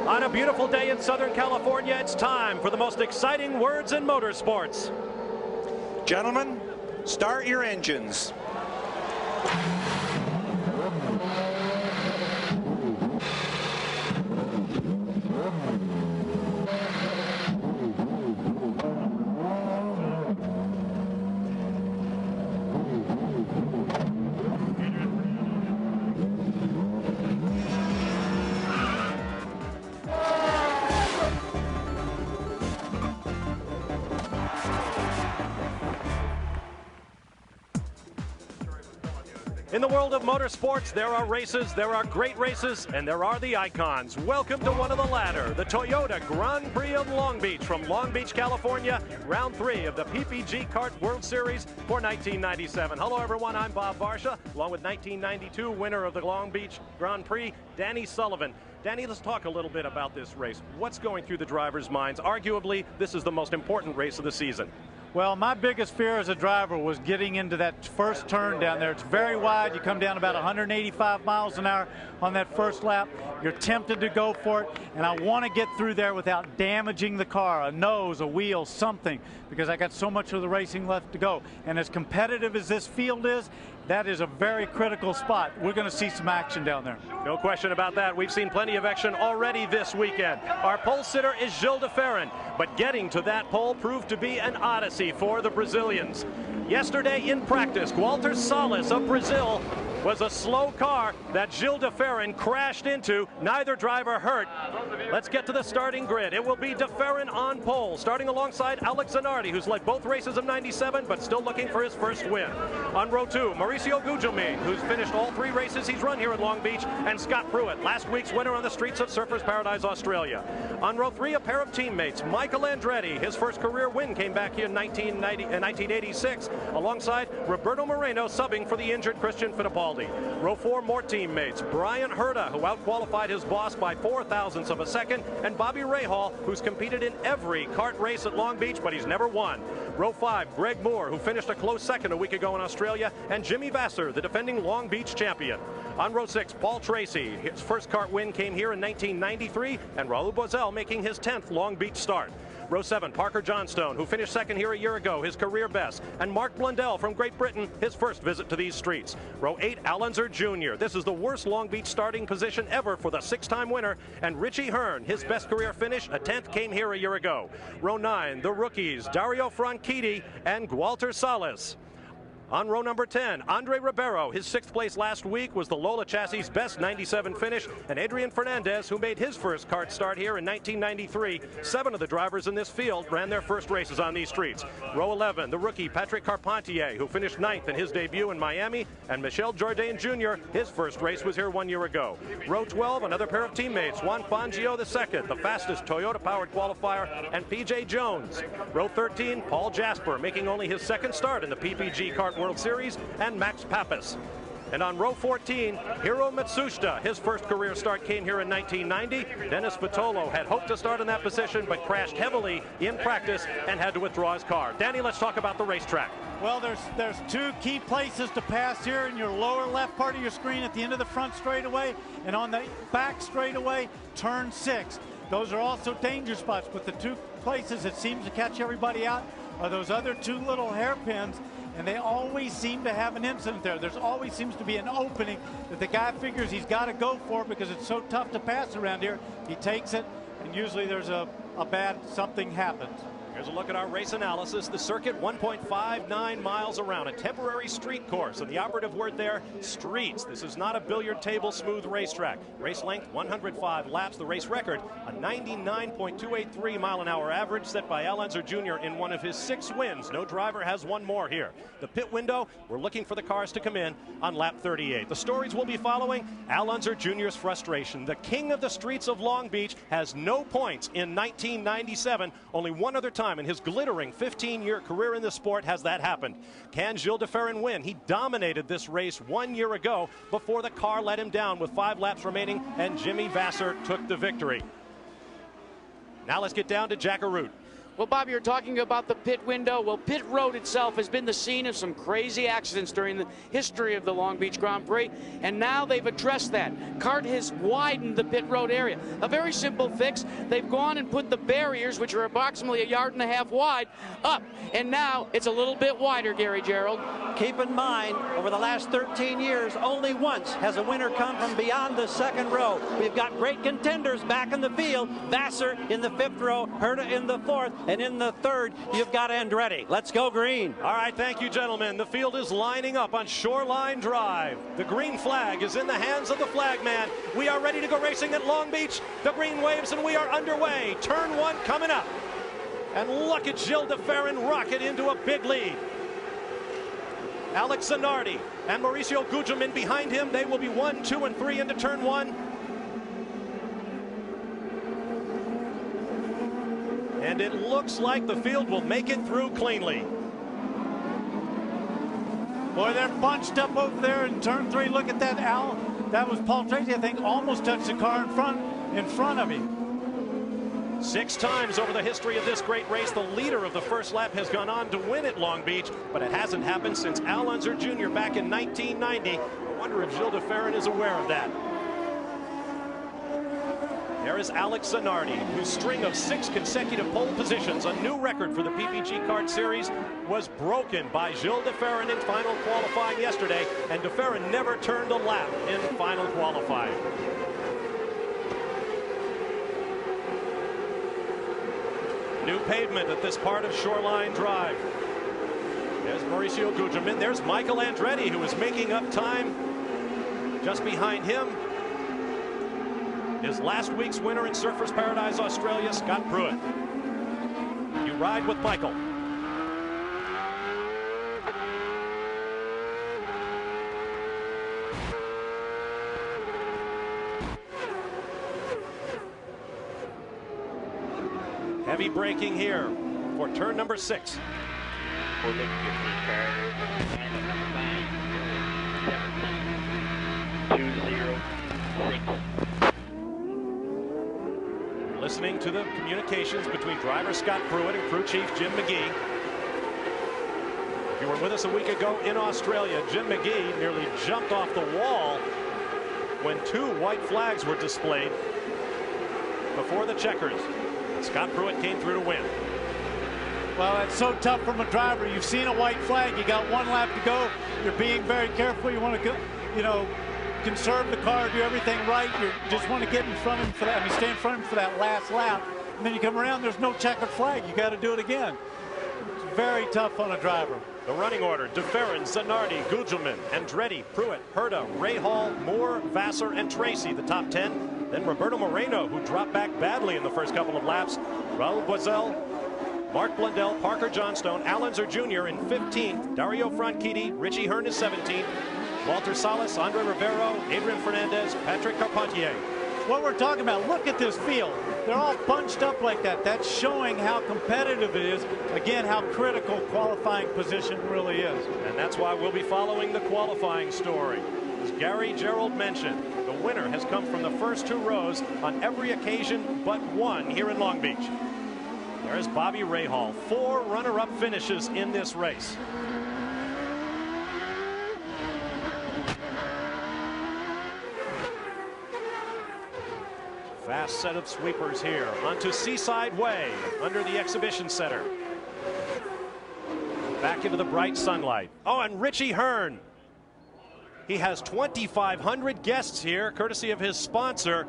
On a beautiful day in Southern California, it's time for the most exciting words in motorsports. Gentlemen, start your engines. In the world of motorsports, there are races, there are great races, and there are the icons. Welcome to one of the latter, the Toyota Grand Prix of Long Beach from Long Beach, California, round 3 of the PPG Kart World Series for 1997. Hello everyone, I'm Bob Varsha, along with 1992 winner of the Long Beach Grand Prix, Danny Sullivan. Danny, let's talk a little bit about this race. What's going through the drivers' minds? Arguably, this is the most important race of the season. Well, my biggest fear as a driver was getting into that first turn down there. It's very wide. You come down about 185 miles an hour on that first lap. You're tempted to go for it, and I want to get through there without damaging the car, a nose, a wheel, something, because I got so much of the racing left to go. And as competitive as this field is, that is a very critical spot. We're going to see some action down there. No question about that. We've seen plenty of action already this weekend. Our pole sitter is Gilles de Ferran, but getting to that pole proved to be an odyssey for the Brazilians. Yesterday in practice, Walter Salles of Brazil was a slow car that Gilles de Ferran crashed into. Neither driver hurt. Let's get to the starting grid. It will be de Ferran on pole, starting alongside Alex ZANARDI, who's led both races of 97, but still looking for his first win. On row 2, Mauricio Gugelmin, who's finished all 3 races he's run here at Long Beach, and Scott Pruitt, last week's winner on the streets of Surfers Paradise, Australia. On row 3, a pair of teammates, Michael Andretti. His first career win came back here in 1986, alongside Roberto Moreno, subbing for the injured Christian Fittipaldi. Row 4, more teammates. Brian Herta, who outqualified his boss by 0.04 of a second, and Bobby Rahal, who's competed in every kart race at Long Beach, but he's never won. Row 5, Greg Moore, who finished a close second a week ago in Australia, and Jimmy VASSER, the defending Long Beach champion. On row 6, Paul Tracy. His first kart win came here in 1993, and Raul Boesel making his 10th Long Beach start. Row 7, Parker Johnstone, who finished second here a year ago, his career best. And Mark Blundell from Great Britain, his first visit to these streets. Row 8, Al Unser Jr. This is the worst Long Beach starting position ever for the 6-time winner. And Richie Hearn, his best career finish, a 10th, came here a year ago. Row 9, the rookies, Dario Franchitti and Walter Salles. On row number 10, Andre Ribeiro. His 6th place last week was the Lola Chassis' best 97 finish, and Adrian Fernandez, who made his first kart start here in 1993. 7 of the drivers in this field ran their first races on these streets. Row 11, the rookie Patrick Carpentier, who finished 9th in his debut in Miami, and Michel Jourdain Jr., his first race was here 1 year ago. Row 12, another pair of teammates, Juan Fangio II, the fastest Toyota-powered qualifier, and P.J. Jones. Row 13, Paul Jasper, making only his 2nd start in the PPG Kart World Series, and Max Papis. And on row 14, Hiro Matsushita. His first career start came here in 1990. Dennis Vitolo had hoped to start in that position, but crashed heavily in practice and had to withdraw his car. Danny, let's talk about the racetrack. Well, there's 2 key places to pass here in your lower left part of your screen at the end of the front straightaway, and on the back straightaway, turn 6. Those are also danger spots, but the 2 places that seems to catch everybody out are those other 2 little hairpins, and they always seem to have an incident there. There's always seems to be an opening that the guy figures he's got to go for because it's so tough to pass around here. He takes it, and usually there's a bad something happens. Here's a look at our race analysis. The circuit, 1.59 miles around, a temporary street course. And the operative word there, streets. This is not a billiard table smooth racetrack. Race length, 105 laps. The race record, a 99.283 mile-an-hour average set by Al Unser Jr. in one of his 6 wins. No driver has one more here. The pit window, we're looking for the cars to come in on lap 38. The stories we'll be following, Al Unser Jr.'s frustration. The king of the streets of Long Beach has no points in 1997. Only one other time in his glittering 15-year career in the sport has that happened. Can Gilles de Ferran win? He dominated this race 1 year ago before the car let him down with 5 laps remaining, and Jimmy VASSER took the victory. Now let's get down to Jack Arute. Well, Bob, you're talking about the pit window. Well, pit road itself has been the scene of some crazy accidents during the history of the Long Beach Grand Prix, and now they've addressed that. CART has widened the pit road area. A very simple fix. They've gone and put the barriers, which are approximately 1.5 yards wide, up, and now it's a little bit wider, Gary Gerald. Keep in mind, over the last 13 years, only once has a winner come from beyond the second row. We've got great contenders back in the field. VASSER in the 5th row, HERTA in the 4th, and in the 3rd, you've got Andretti. Let's go green. All right, thank you, gentlemen. The field is lining up on Shoreline Drive. The green flag is in the hands of the flagman. We are ready to go racing at Long Beach. The green waves, and we are underway. Turn 1 coming up. And look at Gilles de Ferran rocket into a big lead. Alex ZANARDI and Mauricio Gugelmin behind him. They will be 1, 2, and 3 into turn 1. And it looks like the field will make it through cleanly. Boy, they're bunched up over there in turn 3. Look at that, Al. That was Paul Tracy, I think, almost touched the car in front of him. 6 times over the history of this great race, the leader of the first lap has gone on to win at Long Beach, but it hasn't happened since Al Unser Jr. back in 1990. I wonder if Gilles de Ferran is aware of that. There is Alex ZANARDI, whose string of 6 consecutive pole positions, a new record for the PPG Kart Series, was broken by Gilles de Ferran in final qualifying yesterday, and de Ferran never turned a lap in final qualifying. New pavement at this part of Shoreline Drive. There's Mauricio Gugelmin. There's Michael Andretti, who is making up time. Just behind him is last week's winner in Surfers Paradise Australia, Scott Pruitt. You ride with Michael. Heavy braking here for turn number 6. Listening to the communications between driver Scott Pruitt and crew chief Jim McGee. If you were with us a week ago in Australia, Jim McGee nearly jumped off the wall when 2 white flags were displayed before the checkers. Scott Pruitt came through to win. Well, that's so tough from a driver. You've seen a white flag. You got 1 lap to go. You're being very careful. You want to, conserve the car, do everything right. You just want to get in front of him for that. I mean, stay in front of him for that last lap. And then you come around, there's no checkered flag. You got to do it again. It's very tough on a driver. The running order: de Ferran, ZANARDI, Gugelmin, Andretti, Pruitt, HERTA, Rahal, Moore, VASSER, and Tracy, the top 10. Then Roberto Moreno, who dropped back badly in the first couple of laps. Raul Boesel, Mark Blundell, Parker Johnstone, Al Unser Jr. in 15th. Dario Franchitti, Richie Hearn is 17th. Walter Salas, Andre Rivero, Adrian Fernandez, Patrick Carpentier. What we're talking about, look at this field. They're all bunched up like that. That's showing how competitive it is. Again, how critical qualifying position really is. And that's why we'll be following the qualifying story. As Gary Gerald mentioned, the winner has come from the first 2 rows on every occasion but 1 here in Long Beach. There's Bobby Rahal. 4 runner-up finishes in this race. Fast set of sweepers here onto Seaside Way under the exhibition center. Back into the bright sunlight. Oh, and Richie Hearn. He has 2,500 guests here, courtesy of his sponsor,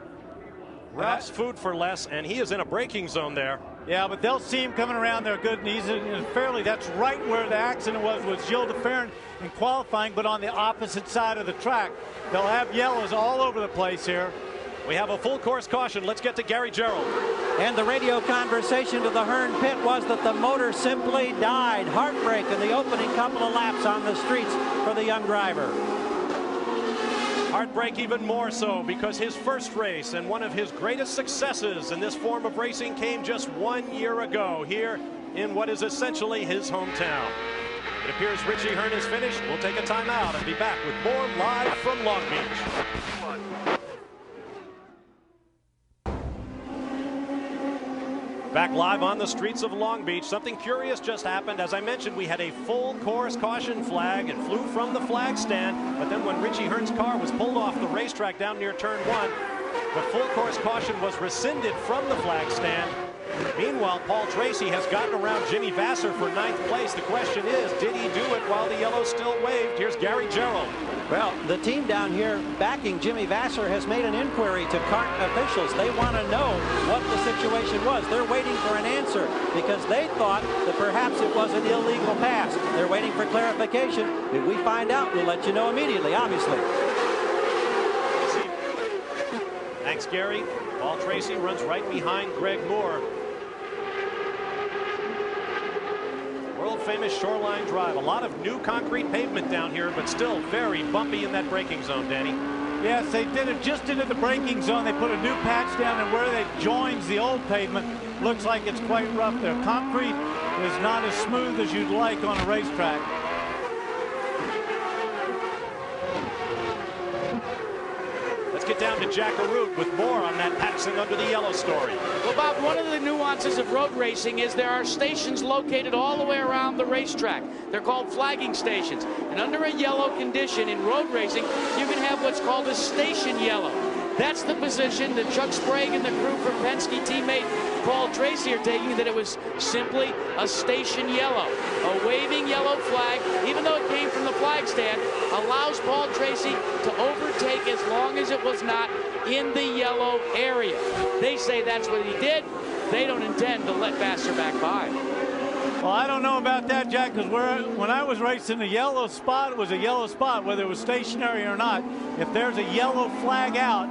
Ralph's Food for Less, and he is in a braking zone there. Yeah, but they'll see him coming around there good, and he's in fairly, that's right where the accident was Gilles de Ferran in qualifying, but on the opposite side of the track. They'll have yellows all over the place here. We have a full course caution. Let's get to Gary Gerald. And the radio conversation to the Hearn pit was that the motor simply died. Heartbreak in the opening couple of laps on the streets for the young driver. Heartbreak even more so because his first race and one of his greatest successes in this form of racing came just 1 year ago here in what is essentially his hometown. It appears Richie Hearn is finished. We'll take a timeout and be back with more live from Long Beach. Back live on the streets of Long Beach. Something curious just happened. As I mentioned, we had a full course caution flag. It flew from the flag stand, but then when Richie Hearn's car was pulled off the racetrack down near turn 1, the full course caution was rescinded from the flag stand. Meanwhile, Paul Tracy has gotten around Jimmy Vasser for 9th place. The question is, did he do it while the yellow still waved? Here's Gary Gerald. Well, the team down here backing Jimmy Vasser has made an inquiry to CART officials. They want to know what the situation was. They're waiting for an answer because they thought that perhaps it was an illegal pass. They're waiting for clarification. If we find out, we'll let you know immediately, obviously. Thanks, Gary. Paul Tracy runs right behind Greg Moore. World-famous Shoreline Drive. A lot of new concrete pavement down here, but still very bumpy in that braking zone, Danny. Yes, they did it just into the braking zone. They put a new patch down, and where they joins the old pavement, looks like it's quite rough there. Concrete is not as smooth as you'd like on a racetrack. Let's get down to Jack Arute with more on that passing under the yellow story. Well, Bob, one of the nuances of road racing is there are stations located all the way around the racetrack. They're called flagging stations. And under a yellow condition in road racing, you can have what's called a station yellow. That's the position that Chuck Sprague and the crew from Penske teammate Paul Tracy are taking, that it was simply a station yellow. A waving yellow flag, even though it came from the flag stand, allows Paul Tracy to overtake as long as it was not in the yellow area. They say that's what he did. They don't intend to let Vasser back by. Well, I don't know about that, Jack, because when I was racing the yellow spot, it was a yellow spot, whether it was stationary or not. If there's a yellow flag out,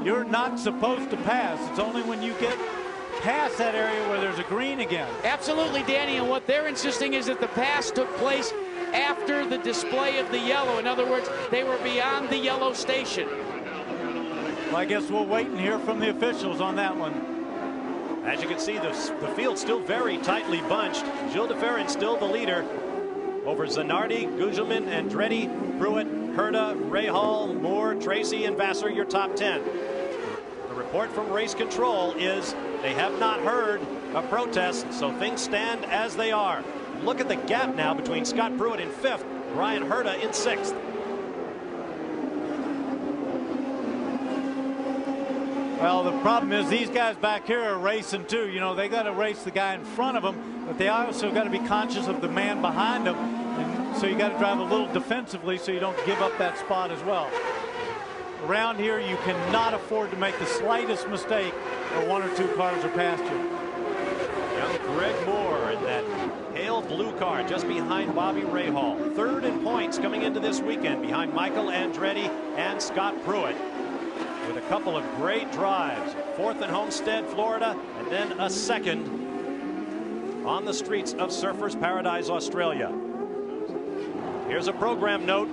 you're not supposed to pass. It's only when you get past that area where there's a green again. Absolutely, Danny, and what they're insisting is that the pass took place after the display of the yellow. In other words, they were beyond the yellow station. Well, I guess we'll wait and hear from the officials on that one. As you can see, the field's still very tightly bunched. Gilles de Ferran still the leader over ZANARDI, Gugelmin, Andretti, Pruitt, HERTA, Rahal, Moore, Tracy, and Vasser, your top 10. The report from race control is they have not heard a protest, so things stand as they are. Look at the gap now between Scott Pruitt in 5th, Ryan HERTA in 6th. Well, the problem is these guys back here are racing too. You know, they got to race the guy in front of them, but they also got to be conscious of the man behind them. And so you got to drive a little defensively so you don't give up that spot as well. Around here, you cannot afford to make the slightest mistake or 1 or 2 cars are past you. Young Greg Moore in that pale blue car just behind Bobby Rahal. 3rd in points coming into this weekend behind Michael Andretti and Scott Pruitt, with a couple of great drives. 4th in Homestead, Florida, and then a 2nd on the streets of Surfers Paradise, Australia. Here's a program note.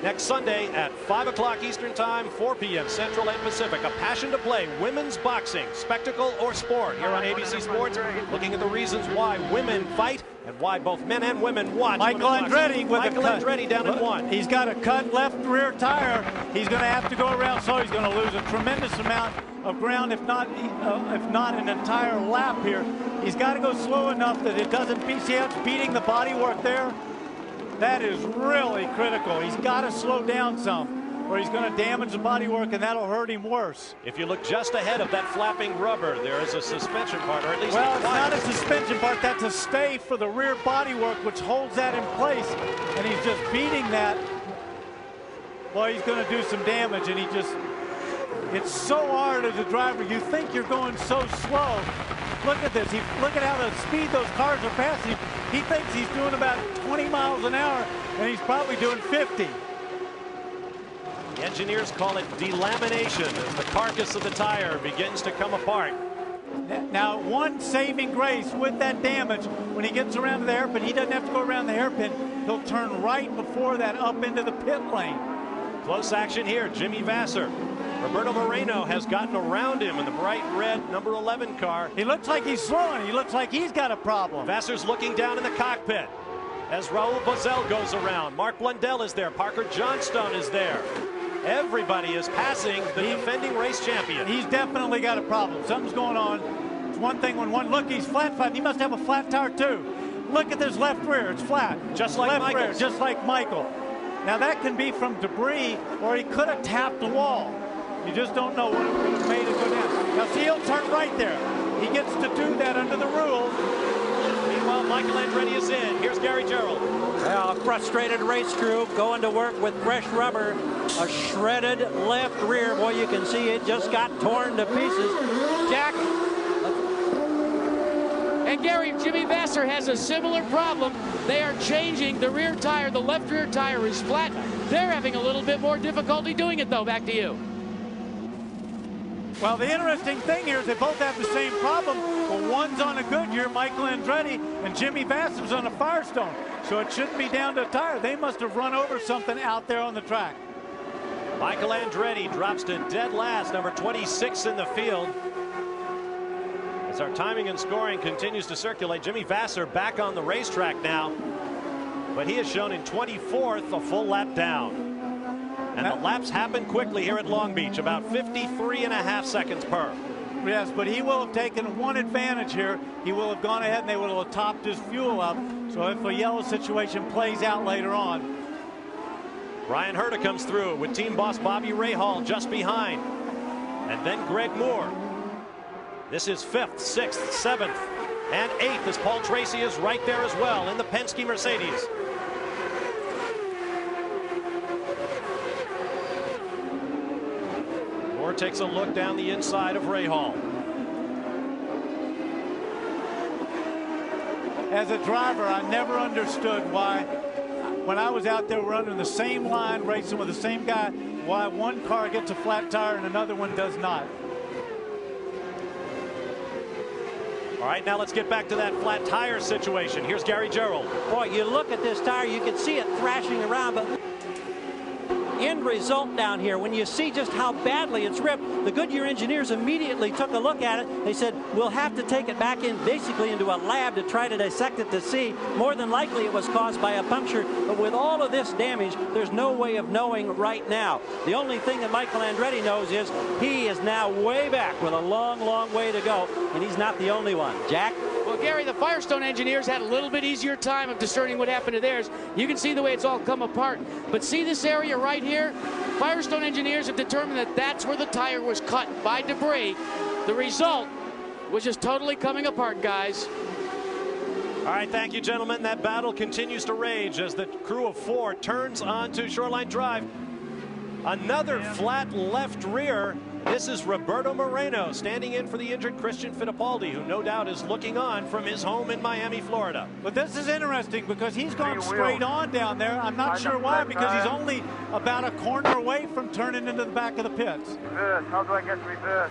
Next Sunday at 5 o'clock Eastern Time, 4 p.m. Central and Pacific, a passion to play women's boxing, spectacle or sport, here on ABC Sports, looking at the reasons why women fight and why both men and women watch. Michael Andretti with Michael Andretti down in 1. He's got a cut left rear tire. He's going to have to go around, so he's going to lose a tremendous amount of ground, if not an entire lap here. He's got to go slow enough that it doesn't see how it's beating the bodywork there. That is really critical. He's got to slow down some, or he's going to damage the bodywork, and that'll hurt him worse. If you look just ahead of that flapping rubber, there is a suspension part, or at least well, it's not a suspension part. That's a stay for the rear bodywork, which holds that in place, and he's just beating that. Well, he's going to do some damage, and it's so hard as a driver. You think you're going so slow. Look at this. Look at how the speed those cars are passing. He thinks he's doing about 20 miles an hour, and he's probably doing 50. The engineers call it delamination as the carcass of the tire begins to come apart. Now, one saving grace with that damage, when he gets around to the hairpin, he doesn't have to go around the hairpin. He'll turn right before that up into the pit lane. Close action here. Jimmy Vasser. Roberto Moreno has gotten around him in the bright red number 11 car. He looks like he's slowing. He looks like he's got a problem. Vasser's looking down in the cockpit as Raul Boesel goes around. Mark Blundell is there. Parker Johnstone is there. Everybody is passing the defending race champion. He's definitely got a problem. Something's going on. It's one thing when one, look, he's flat. He must have a flat tire too. Look at this left rear, it's flat. Just like left rear, just like Michael. Now that can be from debris, or he could have tapped the wall. You just don't know what it would have made it go down. Now see, he'll turn right there. He gets to do that under the rules. Meanwhile, Michael Andretti is in. Here's Gary Gerould. Well, a frustrated race crew going to work with fresh rubber. A shredded left rear. Boy, you can see it just got torn to pieces. Jack. And Gary, Jimmy VASSER has a similar problem. They are changing the rear tire. The left rear tire is flat. They're having a little bit more difficulty doing it, though. Back to you. Well, the interesting thing here is they both have the same problem. But one's on a Goodyear, Michael Andretti, and Jimmy VASSER's on a Firestone. So it shouldn't be down to a tire. They must have run over something out there on the track. Michael Andretti drops to dead last, number 26 in the field. As our timing and scoring continues to circulate, Jimmy VASSER back on the racetrack now. But he is shown in 24th, a full lap down. And the laps happen quickly here at Long Beach, about 53.5 seconds per. Yes, but he will have taken one advantage here. He will have gone ahead and they will have topped his fuel up. So if a yellow situation plays out later on. Ryan HERTA comes through with team boss Bobby Rahal just behind. And then Greg Moore. This is 5th, 6th, 7th, and 8th as Paul Tracy is right there as well in the Penske Mercedes. Moore takes a look down the inside of Rahal. As a driver, I never understood why, when I was out there running the same line, racing with the same guy, why one car gets a flat tire and another one does not. All right, now let's get back to that flat tire situation. Here's Gary Gerould. Boy, you look at this tire, you can see it thrashing around, but end result down here, when you see just how badly it's ripped, the Goodyear engineers immediately took a look at it. They said, we'll have to take it back in, basically into a lab to try to dissect it to see. More than likely it was caused by a puncture, but with all of this damage, there's no way of knowing right now. The only thing that Michael Andretti knows is he is now way back with a long, long way to go, and he's not the only one. Jack? Well, Gary, the Firestone engineers had a little bit easier time of discerning what happened to theirs. You can see the way it's all come apart. But see this area right here? Firestone engineers have determined that that's where the tire was cut by debris. The result was just totally coming apart, guys. All right, thank you, gentlemen. That battle continues to rage as the crew of 4 turns onto Shoreline Drive. Another flat left rear. This is Roberto Moreno standing in for the injured Christian Fittipaldi, who no doubt is looking on from his home in Miami, Florida. But this is interesting because he's gone straight on down there. I'm not sure why, because he's only about a corner away from turning into the back of the pits. Reverse. How do I get reverse?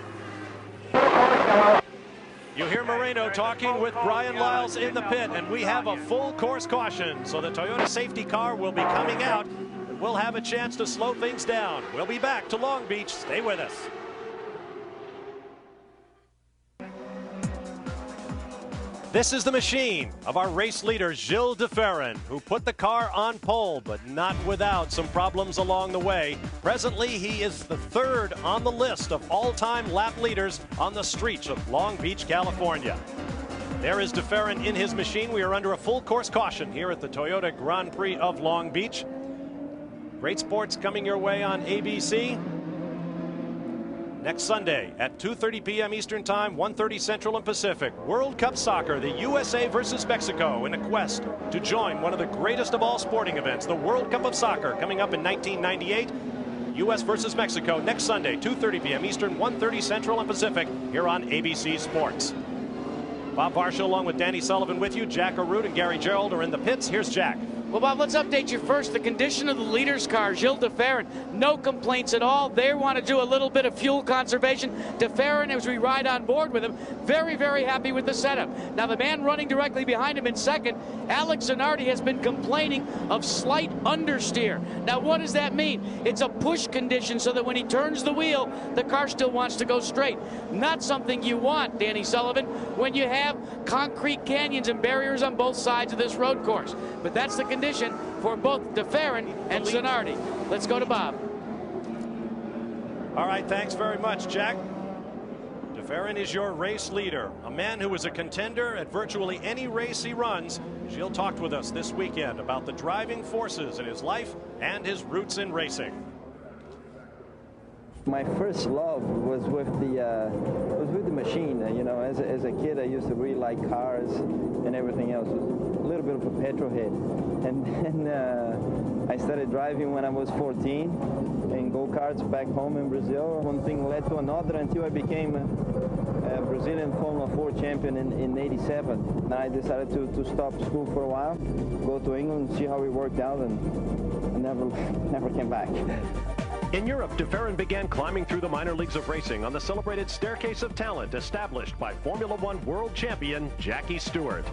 You hear Moreno talking with Brian Lyles in the pit, and we have a full course caution, so the Toyota safety car will be coming out. We'll have a chance to slow things down. We'll be back to Long Beach. Stay with us. This is the machine of our race leader, Gilles de Ferran, who put the car on pole, but not without some problems along the way. Presently, he is the 3rd on the list of all-time lap leaders on the streets of Long Beach, California. There is de Ferran in his machine. We are under a full course caution here at the Toyota Grand Prix of Long Beach. Great sports coming your way on ABC. Next Sunday at 2:30 p.m. Eastern Time, 1:30 Central and Pacific. World Cup Soccer, the USA versus Mexico, in a quest to join one of the greatest of all sporting events, the World Cup of Soccer, coming up in 1998. U.S. versus Mexico next Sunday, 2:30 p.m. Eastern, 1:30 Central and Pacific, here on ABC Sports. Bob Varsha along with Danny Sullivan with you. Jack Arute and Gary Gerould are in the pits. Here's Jack. Well, Bob, let's update you first. The condition of the leader's car, Gilles de Ferran, no complaints at all. They want to do a little bit of fuel conservation. De Ferran, as we ride on board with him, very, very happy with the setup. Now, the man running directly behind him in second, Alex ZANARDI, has been complaining of slight understeer. Now, what does that mean? It's a push condition so that when he turns the wheel, the car still wants to go straight. Not something you want, Danny Sullivan, when you have concrete canyons and barriers on both sides of this road course. But that's the condition for both de Ferran and ZANARDI. Let's go to Bob. All right, thanks very much, Jack. De FERRAN is your race leader, a man who is a contender at virtually any race he runs. Gilles talked with us this weekend about the driving forces in his life and his roots in racing. My first love was with the machine. You know, as a kid, I used to really like cars and everything else. I was a little bit of a petrol head. And then I started driving when I was 14 in go-karts back home in Brazil. One thing led to another until I became a Brazilian Formula 4 champion in '87. And I decided to stop school for a while, go to England, see how it worked out, and I never came back. In Europe, FERRAN began climbing through the minor leagues of racing on the celebrated staircase of talent established by Formula One world champion Jackie Stewart.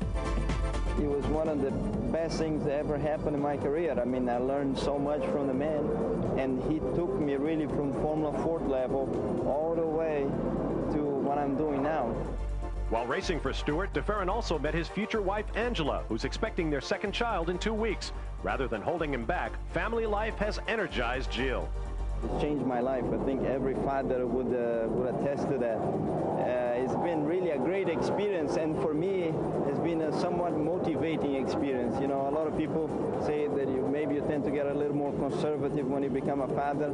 It was one of the best things that ever happened in my career. I mean, I learned so much from the man, and he took me really from Formula 4 level all the way to what I'm doing now. While racing for Stewart, FERRAN also met his future wife, Angela, who's expecting their second child in 2 weeks. Rather than holding him back, family life has energized Gilles. It's changed my life. I think every father would attest to that. It's been really a great experience, and for me, it's been a somewhat motivating experience. You know, a lot of people say that maybe you tend to get a little more conservative when you become a father,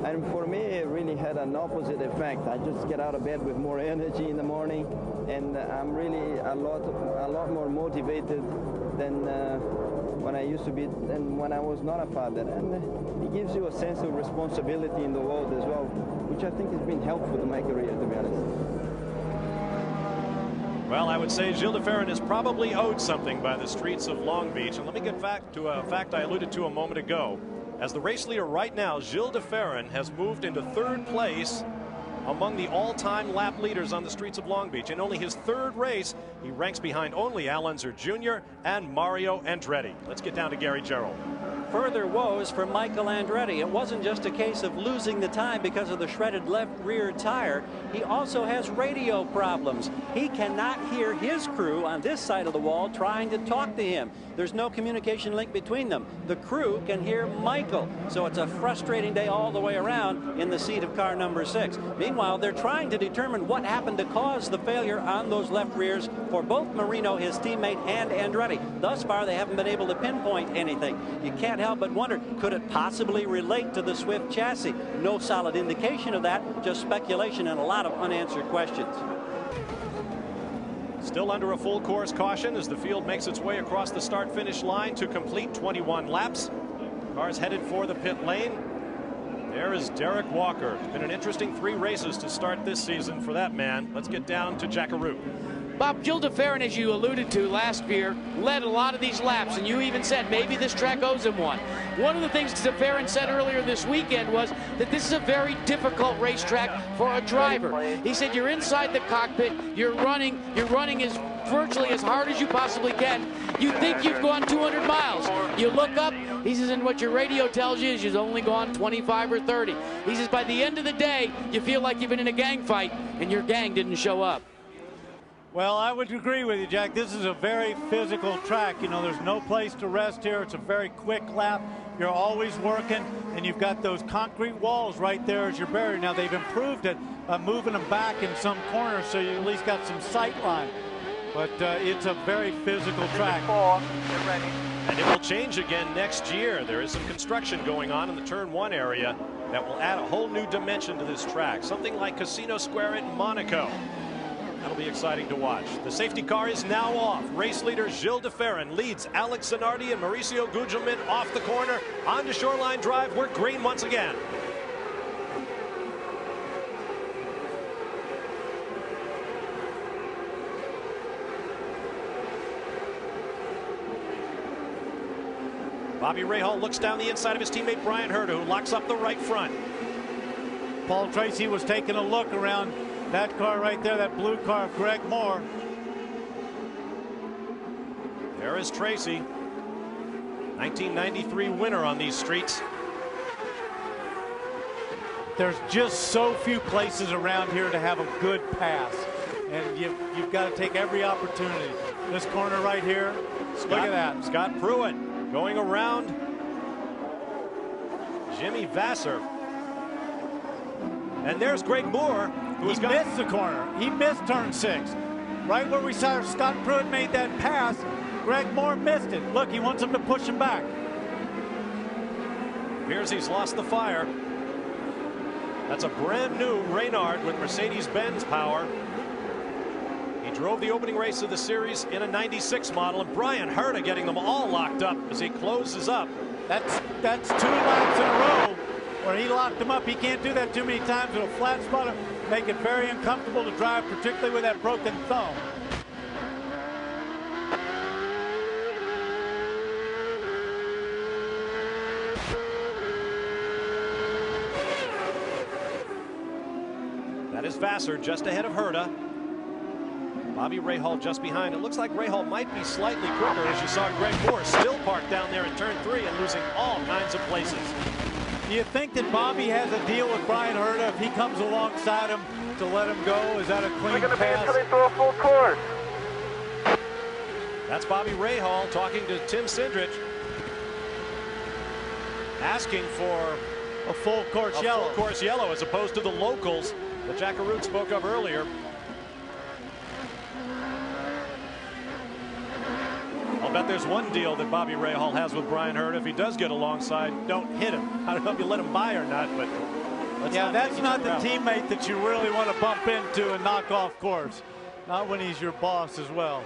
and for me, it really had an opposite effect. I just get out of bed with more energy in the morning, and I'm really a lot more motivated than when I used to be and when I was not a father. And it gives you a sense of responsibility in the world as well, which I think has been helpful to my career, to be honest. Well, I would say Gilles FERRAN is probably owed something by the streets of Long Beach. And let me get back to a fact I alluded to a moment ago. As the race leader right now, Gilles FERRAN has moved into third place among the all-time lap leaders on the streets of Long Beach. In only his third race, he ranks behind only Al Unser Jr. and Mario Andretti. Let's get down to Gary Gerould. Further woes for Michael Andretti. It wasn't just a case of losing the time because of the shredded left rear tire. He also has radio problems. He cannot hear his crew on this side of the wall trying to talk to him. There's no communication link between them. The crew can hear Michael. So it's a frustrating day all the way around in the seat of car number 6. Meanwhile, they're trying to determine what happened to cause the failure on those left rears for both Marino, his teammate, and Andretti. Thus far, they haven't been able to pinpoint anything. You can't help but wonder, could it possibly relate to the Swift chassis? No solid indication of that, just speculation and a lot of unanswered questions. Still under a full course caution as the field makes its way across the start-finish line to complete 21 laps. Cars headed for the pit lane. There is Derek Walker. It's been an interesting 3 races to start this season for that man. Let's get down to Jackaroo. Bob, Gilles FERRAN, as you alluded to last year, led a lot of these laps, and you even said maybe this track owes him one. One of the things FERRAN said earlier this weekend was that this is a very difficult racetrack for a driver. He said you're inside the cockpit, you're running as virtually as hard as you possibly can. You think you've gone 200 miles. You look up, he says, and what your radio tells you is you've only gone 25 or 30. He says by the end of the day, you feel like you've been in a gang fight, and your gang didn't show up. Well, I would agree with you, Jack. This is a very physical track. You know, there's no place to rest here. It's a very quick lap. You're always working, and you've got those concrete walls right there as your barrier. Now, they've improved it by moving them back in some corners so you at least got some sight line. But it's a very physical track. Get ready. And it will change again next year. There is some construction going on in the Turn 1 area that will add a whole new dimension to this track. Something like Casino Square in Monaco. That'll be exciting to watch. The safety car is now off. Race leader Gilles FERRAN leads Alex ZANARDI and Mauricio Gugelmin off the corner onto Shoreline Drive. We're green once again. Bobby Rahal looks down the inside of his teammate Brian HERTA, who locks up the right front. Paul Tracy was taking a look around that car right there, that blue car of Greg Moore. There is Tracy, 1993 winner on these streets. There's just so few places around here to have a good pass, and you've got to take every opportunity. This corner right here, look at that. Scott Pruitt going around Jimmy VASSER. And there's Greg Moore, who He missed the corner. He missed turn 6. Right where we saw Scott Pruitt made that pass, Greg Moore missed it. Look, he wants him to push him back. Appears he's lost the fire. That's a brand new Reynard with Mercedes-Benz power. He drove the opening race of the series in a 96 model, and Brian Herta getting them all locked up as he closes up. That's 2 laps in a row where he locked them up. He can't do that too many times. It'll flat spot him, make it very uncomfortable to drive, particularly with that broken thumb. That is Vasser just ahead of Herta. Bobby Rahal just behind. It looks like Rahal might be slightly quicker, as you saw Greg Moore still parked down there in turn 3 and losing all kinds of places. Do you think that Bobby has a deal with Brian Herta if he comes alongside him to let him go? Is that a clean pass? Until they throw a full course. That's Bobby Rahal talking to Tim Cindrich, asking for a full course yellow. Full course yellow as opposed to the locals that Jack Arute spoke of earlier. I'll bet there's one deal that Bobby Rahal has with Brian Herta. If he does get alongside, don't hit him. I don't know if you let him by or not, but yeah, that's not the teammate that you really want to bump into and knock off course. Not when he's your boss as well.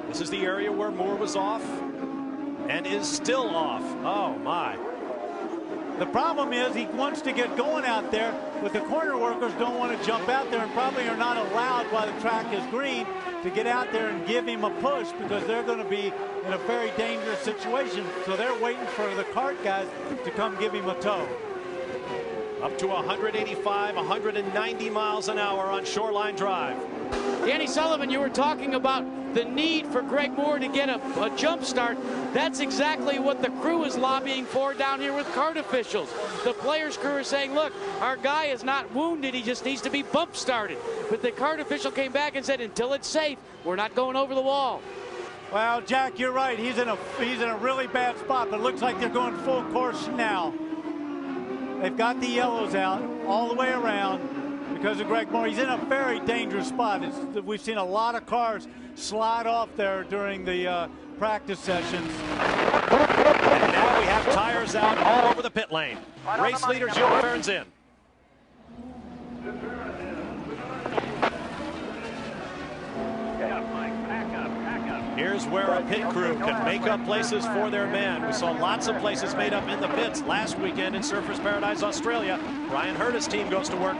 This is the area where Moore was off and is still off. Oh my. The problem is he wants to get going out there, but the corner workers don't want to jump out there and probably are not allowed while the track is green to get out there and give him a push because they're going to be in a very dangerous situation. So they're waiting for the kart guys to come give him a tow. Up to 185, 190 miles an hour on Shoreline Drive. Danny Sullivan, you were talking about the need for Greg Moore to get a jump start. That's exactly what the crew is lobbying for down here with kart officials. The players' crew are saying, look, our guy is not wounded, he just needs to be bump started. But the kart official came back and said, until it's safe, we're not going over the wall. Well, Jack, you're right. He's in a really bad spot, but it looks like they're going full course now. They've got the yellows out all the way around because of Greg Moore. He's in a very dangerous spot. We've seen a lot of cars slide off there during the practice sessions. And now we have tires out all over the pit lane. Race leader Gilles de Ferran's in. Here's where a pit crew can make up places for their man. We saw lots of places made up in the pits last weekend in Surfers Paradise, Australia. Brian Herta's team goes to work.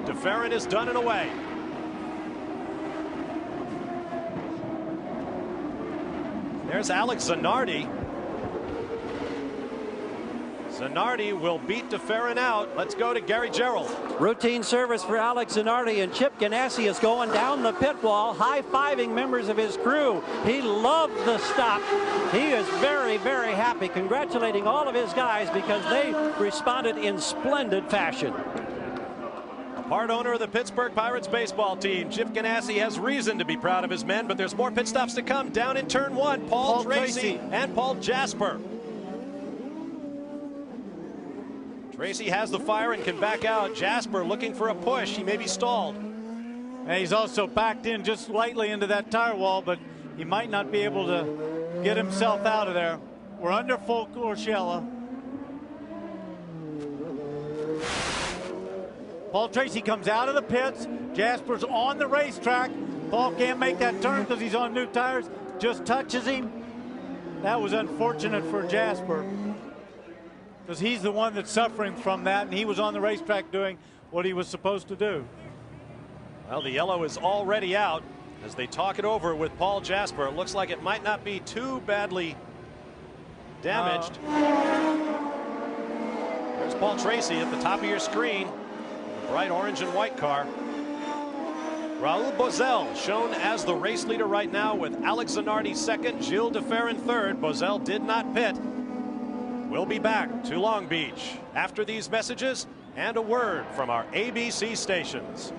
De Ferran is done and away. There's Alex Zanardi. Zanardi will beat De Ferran out. Let's go to Gary Gerald. Routine service for Alex Zanardi, and Chip Ganassi is going down the pit wall, high-fiving members of his crew. He loved the stop. He is very, very happy, congratulating all of his guys because they responded in splendid fashion. Part owner of the Pittsburgh Pirates baseball team, Chip Ganassi has reason to be proud of his men, but there's more pit stops to come. Down in turn 1, Paul Tracy and Paul Jasper. Tracy has the fire and can back out. Jasper looking for a push. He may be stalled. And he's also backed in just slightly into that tire wall, but he might not be able to get himself out of there. We're under full course yellow. Paul Tracy comes out of the pits. Jasper's on the racetrack. Paul can't make that turn because he's on new tires. Just touches him. That was unfortunate for Jasper, because he's the one that's suffering from that, and he was on the racetrack doing what he was supposed to do. Well, the yellow is already out as they talk it over with Paul Jasper. It looks like it might not be too badly damaged. There's Paul Tracy at the top of your screen. The bright orange and white car. Raul Boesel shown as the race leader right now with Alex Zanardi second, Gilles de Ferran third. Boesel did not pit. We'll be back to Long Beach after these messages and a word from our ABC stations.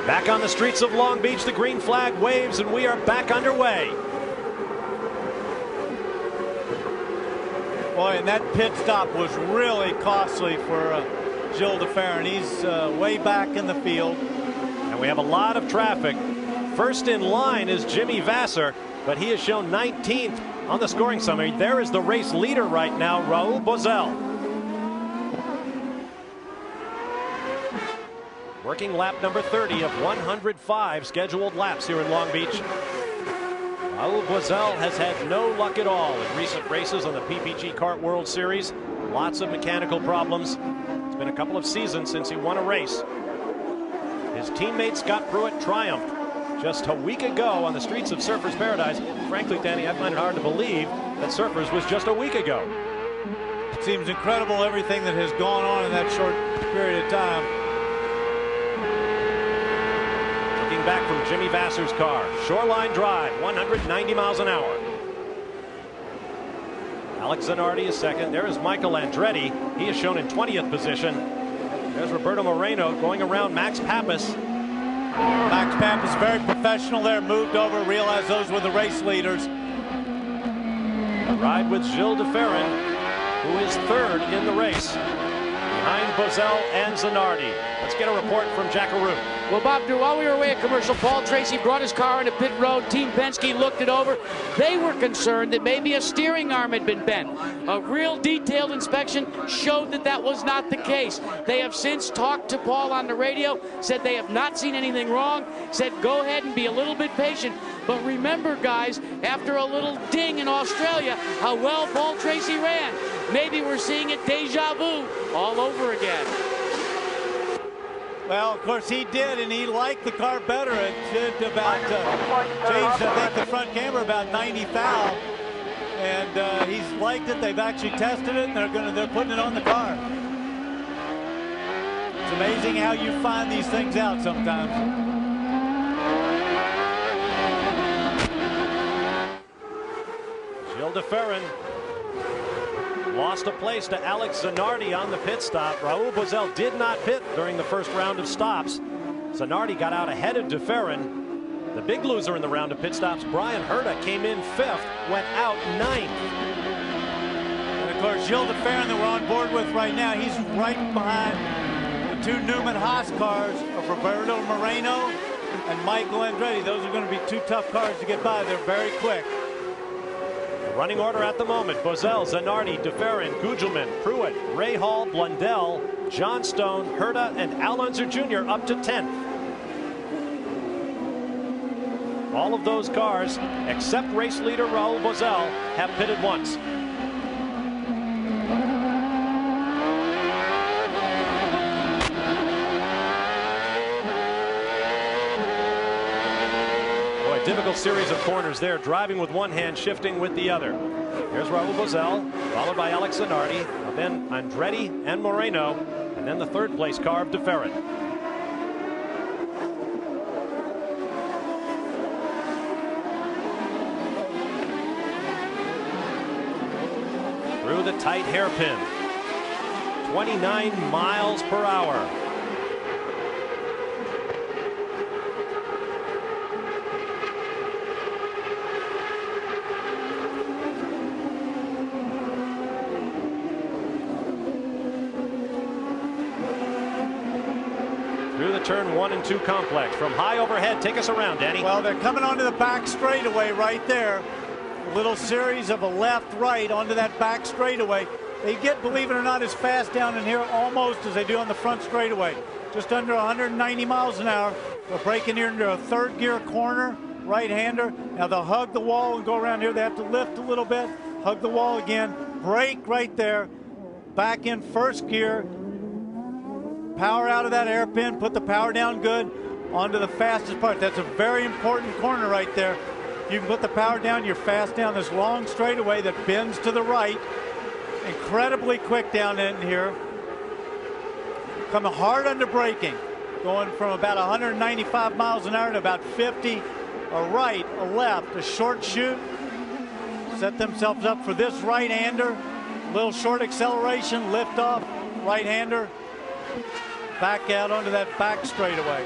Back on the streets of Long Beach, the green flag waves, and we are back underway. Boy, and that pit stop was really costly for Gilles de Ferran. He's way back in the field. And we have a lot of traffic. First in line is Jimmy Vasser, but he has shown 19th on the scoring summary. There is the race leader right now, Rahal Boesel. Working lap number 30 of 105 scheduled laps here in Long Beach. Rahal Boesel has had no luck at all in recent races on the PPG Kart World Series. Lots of mechanical problems. It's been a couple of seasons since he won a race. His teammate Scott Pruitt triumphed just a week ago on the streets of Surfers Paradise. Frankly, Danny, I find it hard to believe that Surfers was just a week ago. It seems incredible everything that has gone on in that short period of time. Looking back from Jimmy Vasser's car. Shoreline Drive, 190 miles an hour. Alex Zanardi is second. There is Michael Andretti. He is shown in 20th position. There's Roberto Moreno going around Max Papis. Max Papis very professional there, moved over, realized those were the race leaders. A ride with Gilles de Ferran, who is third in the race, behind Boesel and Zanardi. Let's get a report from Jackaroo. Well, Bob, while we were away at commercial, Paul Tracy brought his car into pit road. Team Penske looked it over. They were concerned that maybe a steering arm had been bent. A real detailed inspection showed that that was not the case. They have since talked to Paul on the radio, said they have not seen anything wrong, said go ahead and be a little bit patient. But remember, guys, after a little ding in Australia, how well Paul Tracy ran. Maybe we're seeing it deja vu all over again. Well, of course he did, and he liked the car better. It did about changed, I think, the front camber about 90 thou, and he's liked it. They've actually tested it, and they're putting it on the car. It's amazing how you find these things out sometimes. Gilles de Ferran lost a place to Alex Zanardi on the pit stop. Rahal Boesel did not pit during the first round of stops. Zanardi got out ahead of de Ferran. The big loser in the round of pit stops, Brian HERTA, came in 5th, went out 9th. And of course, Gilles de Ferran that we're on board with right now, he's right behind the two Newman Haas cars of Roberto Moreno and Michael Andretti. Those are going to be two tough cars to get by. They're very quick. Running order at the moment: Boesel, Zanardi, de Ferran, Gugelmin, Pruitt, Rahal, Blundell, Johnstone, HERTA, and Al Unser Jr. up to 10th. All of those cars, except race leader Rahal Boesel, have pitted once. Difficult series of corners there, driving with one hand, shifting with the other. Here's Rahal Boesel, followed by Alex Zanardi, then Andretti and Moreno, and then the third place car of de Ferran. Through the tight hairpin, 29 miles per hour. Turn 1 and 2 complex from high overhead. Take us around, Danny. Well, they're coming onto the back straightaway right there. A little series of a left-right onto that back straightaway. They get, believe it or not, as fast down in here almost as they do on the front straightaway. Just under 190 miles an hour. They're breaking here into a third gear corner, right-hander. Now they'll hug the wall and go around here. They have to lift a little bit, hug the wall again, brake right there, back in first gear. Power out of that hairpin, put the power down good onto the fastest part. That's a very important corner right there. You can put the power down, you're fast down this long straightaway that bends to the right. Incredibly quick down in here. Coming hard under braking, going from about 195 miles an hour to about 50. A right, a left, a short chute. Set themselves up for this right-hander. Little short acceleration, lift off, right-hander. Back out onto that back straightaway.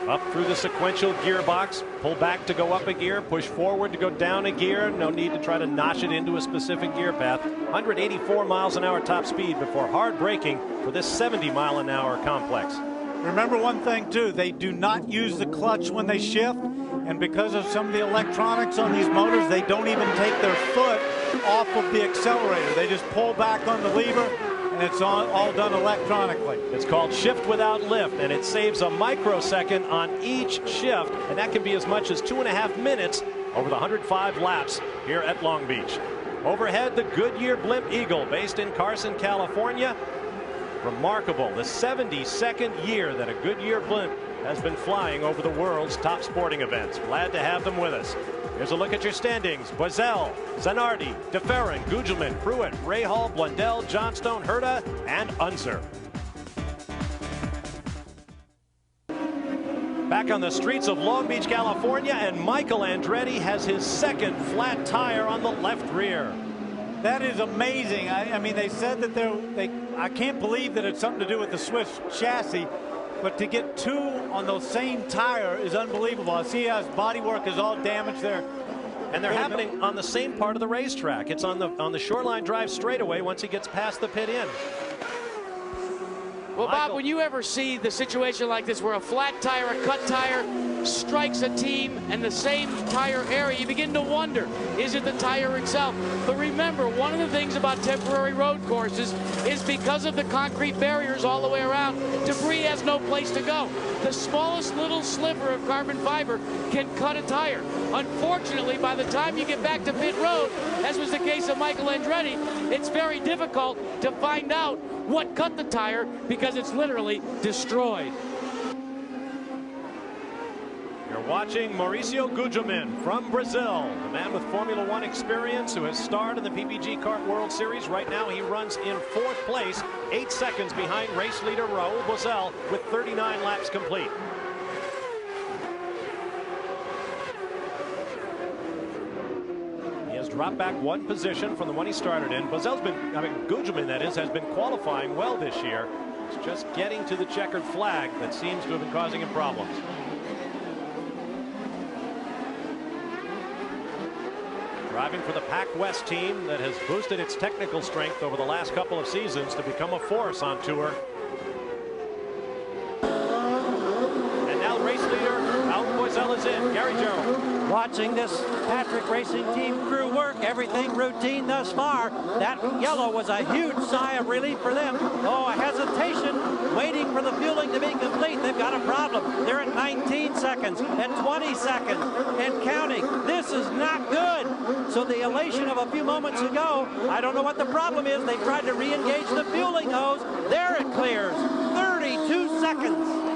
Up through the sequential gearbox, pull back to go up a gear, push forward to go down a gear. No need to try to notch it into a specific gear path. 184 miles an hour top speed before hard braking for this 70-mile-an-hour complex. Remember one thing too, they do not use the clutch when they shift, and because of some of the electronics on these motors, they don't even take their foot off of the accelerator. They just pull back on the lever, and it's all done electronically. It's called shift without lift, and it saves a microsecond on each shift, and that can be as much as 2.5 minutes over the 105 laps here at Long Beach. Overhead, the Goodyear Blimp Eagle, based in Carson, California. Remarkable, the 72nd year that a Goodyear blimp has been flying over the world's top sporting events. Glad to have them with us. Here's a look at your standings. Boesel, ZANARDI, DeFerrin, Gugelmin, Pruitt, Rahal, Blundell, Johnstone, Herta, and Unser. Back on the streets of Long Beach, California, and Michael Andretti has his second flat tire on the left rear. That is amazing. I mean, they said that I can't believe that it's something to do with the Swiss chassis, but to get two on the same tire is unbelievable. I see his bodywork is all damaged there. And they're happening on the same part of the racetrack. It's on the Shoreline Drive straightaway once he gets past the pit in. Well, Bob, when you ever see the situation like this where a flat tire, a cut tire strikes a team and the same tire area, you begin to wonder, is it the tire itself? But remember, one of the things about temporary road courses is because of the concrete barriers all the way around, debris has no place to go. The smallest little sliver of carbon fiber can cut a tire. Unfortunately, by the time you get back to pit road, as was the case of Michael Andretti, it's very difficult to find out what cut the tire because it's literally destroyed. You're watching Mauricio Gugelmin from Brazil, the man with Formula One experience who has starred in the PPG Kart World Series. Right now he runs in 4th place, 8 seconds behind race leader Raul Boesel with 39 laps complete. He has dropped back 1 position from the one he started in. Gugelmin, that is, has been qualifying well this year. It's just getting to the checkered flag that seems to have been causing him problems. Driving for the Pac West team that has boosted its technical strength over the last couple of seasons to become a force on tour. And now race leader Raul Boesel is in. Gary Gerald. Watching this Patrick Racing Team crew work, everything routine thus far. That yellow was a huge sigh of relief for them. Oh, a hesitation, waiting for the fueling to be complete. They've got a problem. They're at 19 seconds, at 20 seconds, and counting. This is not good. So the elation of a few moments ago, I don't know what the problem is. They tried to re-engage the fueling hose. There it clears. 32 seconds.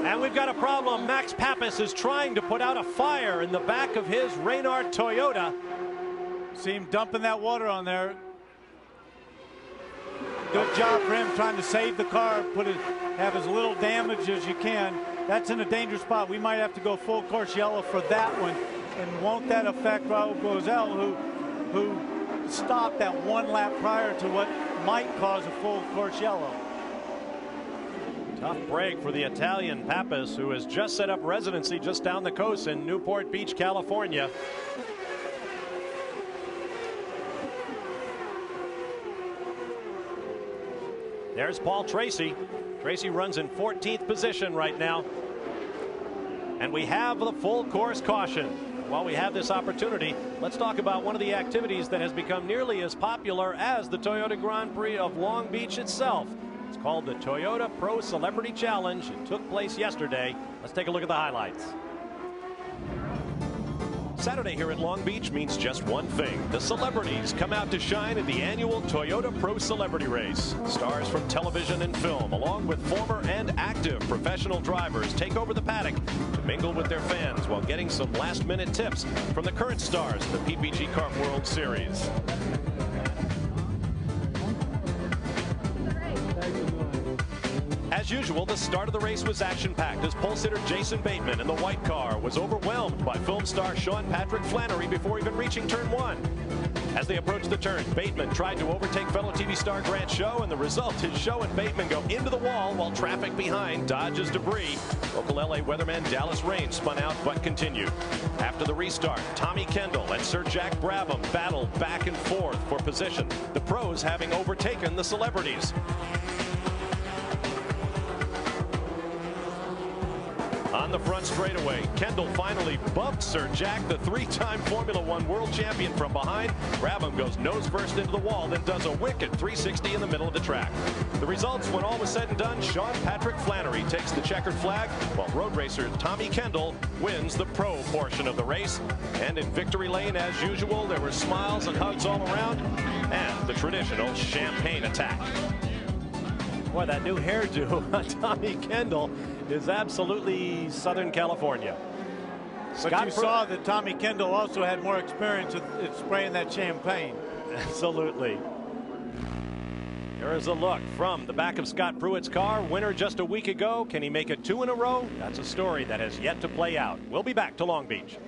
And we've got a problem. Max Papis is trying to put out a fire in the back of his Reynard Toyota. See him dumping that water on there. Good job for him trying to save the car, have as little damage as you can. That's in a dangerous spot. We might have to go full course yellow for that one. And won't that affect Raul Boesel, who stopped that 1 lap prior to what might cause a full course yellow? Tough break for the Italian Papis, who has just set up residency just down the coast in Newport Beach, California. There's Paul Tracy. Tracy runs in 14th position right now. And we have the full course caution. While we have this opportunity, let's talk about one of the activities that has become nearly as popular as the Toyota Grand Prix of Long Beach itself. It's called the Toyota Pro Celebrity Challenge. It took place yesterday. Let's take a look at the highlights. Saturday here at Long Beach means just one thing. The celebrities come out to shine at the annual Toyota Pro Celebrity Race. Stars from television and film, along with former and active professional drivers, take over the paddock to mingle with their fans while getting some last-minute tips from the current stars of the PPG Kart World Series. As usual, the start of the race was action-packed as pole sitter Jason Bateman in the white car was overwhelmed by film star Sean Patrick Flannery before even reaching turn 1. As they approach the turn, Bateman tried to overtake fellow TV star Grant Show, and the result is Show and Bateman go into the wall while traffic behind dodges debris. Local LA weatherman Dallas Rain spun out but continued. After the restart, Tommy Kendall and Sir Jack Brabham battled back and forth for position, the pros having overtaken the celebrities. On the front straightaway, Kendall finally bumped Sir Jack, the three-time Formula One world champion, from behind. Brabham goes nose first into the wall, then does a wicked 360 in the middle of the track. The results, when all was said and done, Sean Patrick Flannery takes the checkered flag, while road racer Tommy Kendall wins the pro portion of the race. And in victory lane, as usual, there were smiles and hugs all around, and the traditional champagne attack. Boy, that new hairdo on Tommy Kendall is absolutely Southern California. But you saw that Tommy Kendall also had more experience with spraying that champagne. Absolutely. Here is a look from the back of Scott Pruitt's car. Winner just a week ago. Can he make it 2 in a row? That's a story that has yet to play out. We'll be back to Long Beach.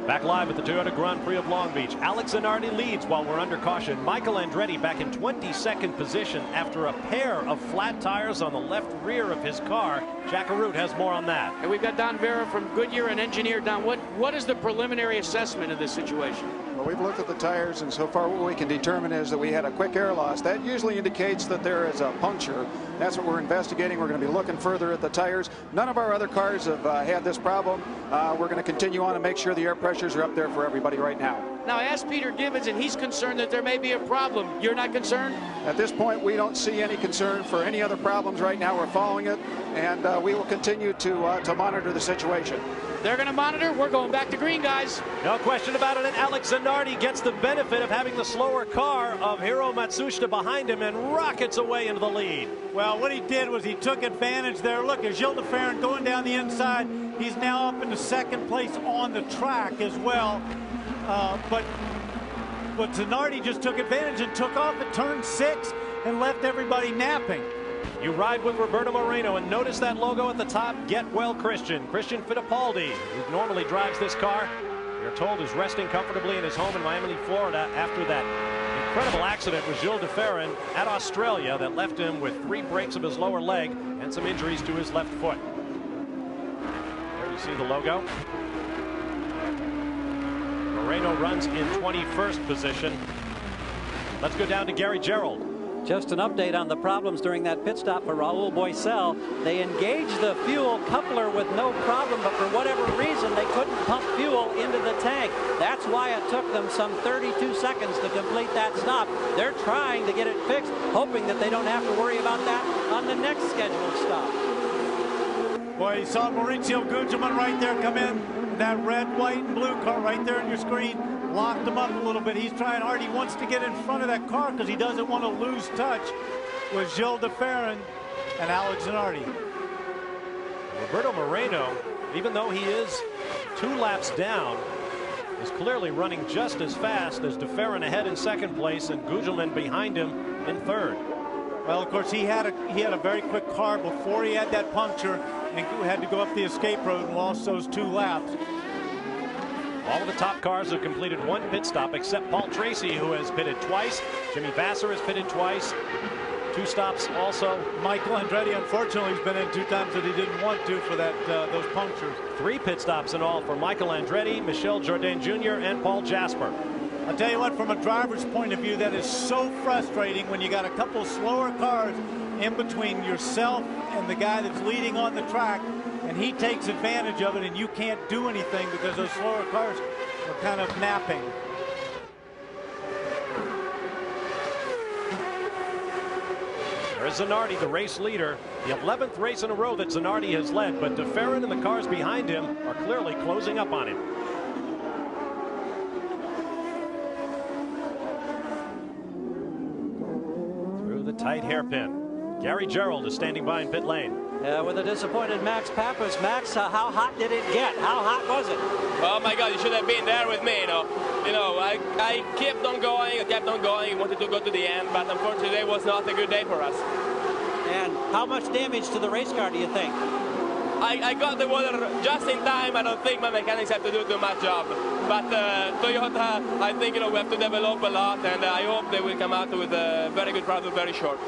Back live at the Toyota Grand Prix of Long Beach. Alex Zanardi leads while we're under caution. Michael Andretti back in 22nd position after a pair of flat tires on the left rear of his car. Jack Arute has more on that. And we've got Don Vera from Goodyear, an engineer. Don, what is the preliminary assessment of this situation? Well, we've looked at the tires, and so far what we can determine is that we had a quick air loss. That usually indicates that there is a puncture. That's what we're investigating. We're going to be looking further at the tires. None of our other cars have had this problem. We're going to continue on and make sure the air pressures are up there for everybody right now. Now, I asked Peter Gibbons, and he's concerned that there may be a problem. You're not concerned? At this point, we don't see any concern for any other problems right now. We're following it, and we will continue to monitor the situation. They're going to monitor. We're going back to green, guys. No question about it. And Alex Zanardi gets the benefit of having the slower car of Hiro Matsushita behind him and rockets away into the lead. Well, what he did was he took advantage there. Look, at Gilles de Ferran going down the inside. He's now up into second place on the track as well. But Zanardi just took advantage and took off at turn 6 and left everybody napping. You ride with Roberto Moreno, and notice that logo at the top, Get Well Christian. Christian Fittipaldi, who normally drives this car, you're told is resting comfortably in his home in Miami, Florida, after that incredible accident with Gilles de Ferran at Australia that left him with 3 breaks of his lower leg and some injuries to his left foot. There you see the logo. Moreno runs in 21st position. Let's go down to Gary Gerould. Just an update on the problems during that pit stop for Rahal Boycel. They engaged the fuel coupler with no problem, but for whatever reason, they couldn't pump fuel into the tank. That's why it took them some 32 seconds to complete that stop. They're trying to get it fixed, hoping that they don't have to worry about that on the next scheduled stop. Boy, you saw Maurizio Gugelmin right there come in. That red, white, and blue car right there on your screen. Locked him up a little bit. He's trying hard. He wants to get in front of that car because he doesn't want to lose touch with Gilles de Ferran and Alex Zanardi. Roberto Moreno, even though he is 2 laps down, is clearly running just as fast as de Ferran ahead in second place and Gugelmin behind him in third. Well, of course, he had a very quick car before he had that puncture and had to go up the escape road and lost those 2 laps. All of the top cars have completed 1 pit stop except Paul Tracy, who has pitted twice. Jimmy Vasser has pitted twice. 2 stops also. Michael Andretti, unfortunately, has been in 2 times that he didn't want to for that those punctures. 3 pit stops in all for Michael Andretti, Michel Jourdain Jr., and Paul Jasper. I'll tell you what, from a driver's point of view, that is so frustrating when you got a couple slower cars in between yourself and the guy that's leading on the track, and he takes advantage of it, and you can't do anything because those slower cars are kind of napping. There's Zanardi, the race leader. The 11th race in a row that Zanardi has led, but de Ferran and the cars behind him are clearly closing up on him. Through the tight hairpin. Gary Gerould is standing by in pit lane. With a disappointed Max Papis. Max, how hot did it get? How hot was it? Oh my God, you should have been there with me, I kept on going, wanted to go to the end, but unfortunately today was not a good day for us. And how much damage to the race car do you think? I got the water just in time. I don't think my mechanics have to do too much job. But Toyota, I think, we have to develop a lot, and I hope they will come out with a very good product very short.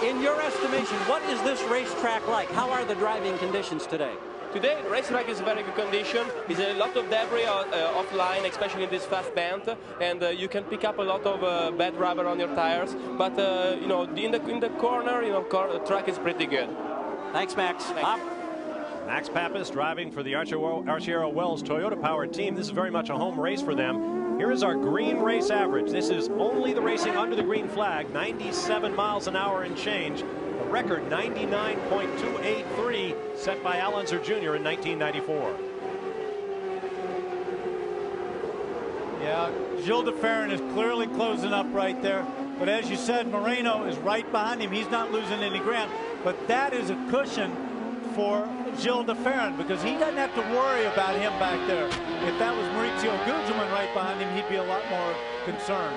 In your estimation, what is this racetrack like? How are the driving conditions today? Today, the racetrack is in very good condition. There's a lot of debris offline, especially in this fast bend, and you can pick up a lot of bad rubber on your tires. But in the corner, the track is pretty good. Thanks, Max. Thanks. Max Papis driving for the Arciero Wells Toyota-powered team. This is very much a home race for them. Here is our green race average. This is only the racing under the green flag, 97 miles an hour and change. A record 99.283 set by Al Unser Jr. in 1994. Yeah, Gilles de Ferran is clearly closing up right there. But as you said, Moreno is right behind him. He's not losing any ground. But that is a cushion for Gilles de Ferran, because he doesn't have to worry about him back there. If that was Maurizio Gugelmin right behind him, he'd be a lot more concerned.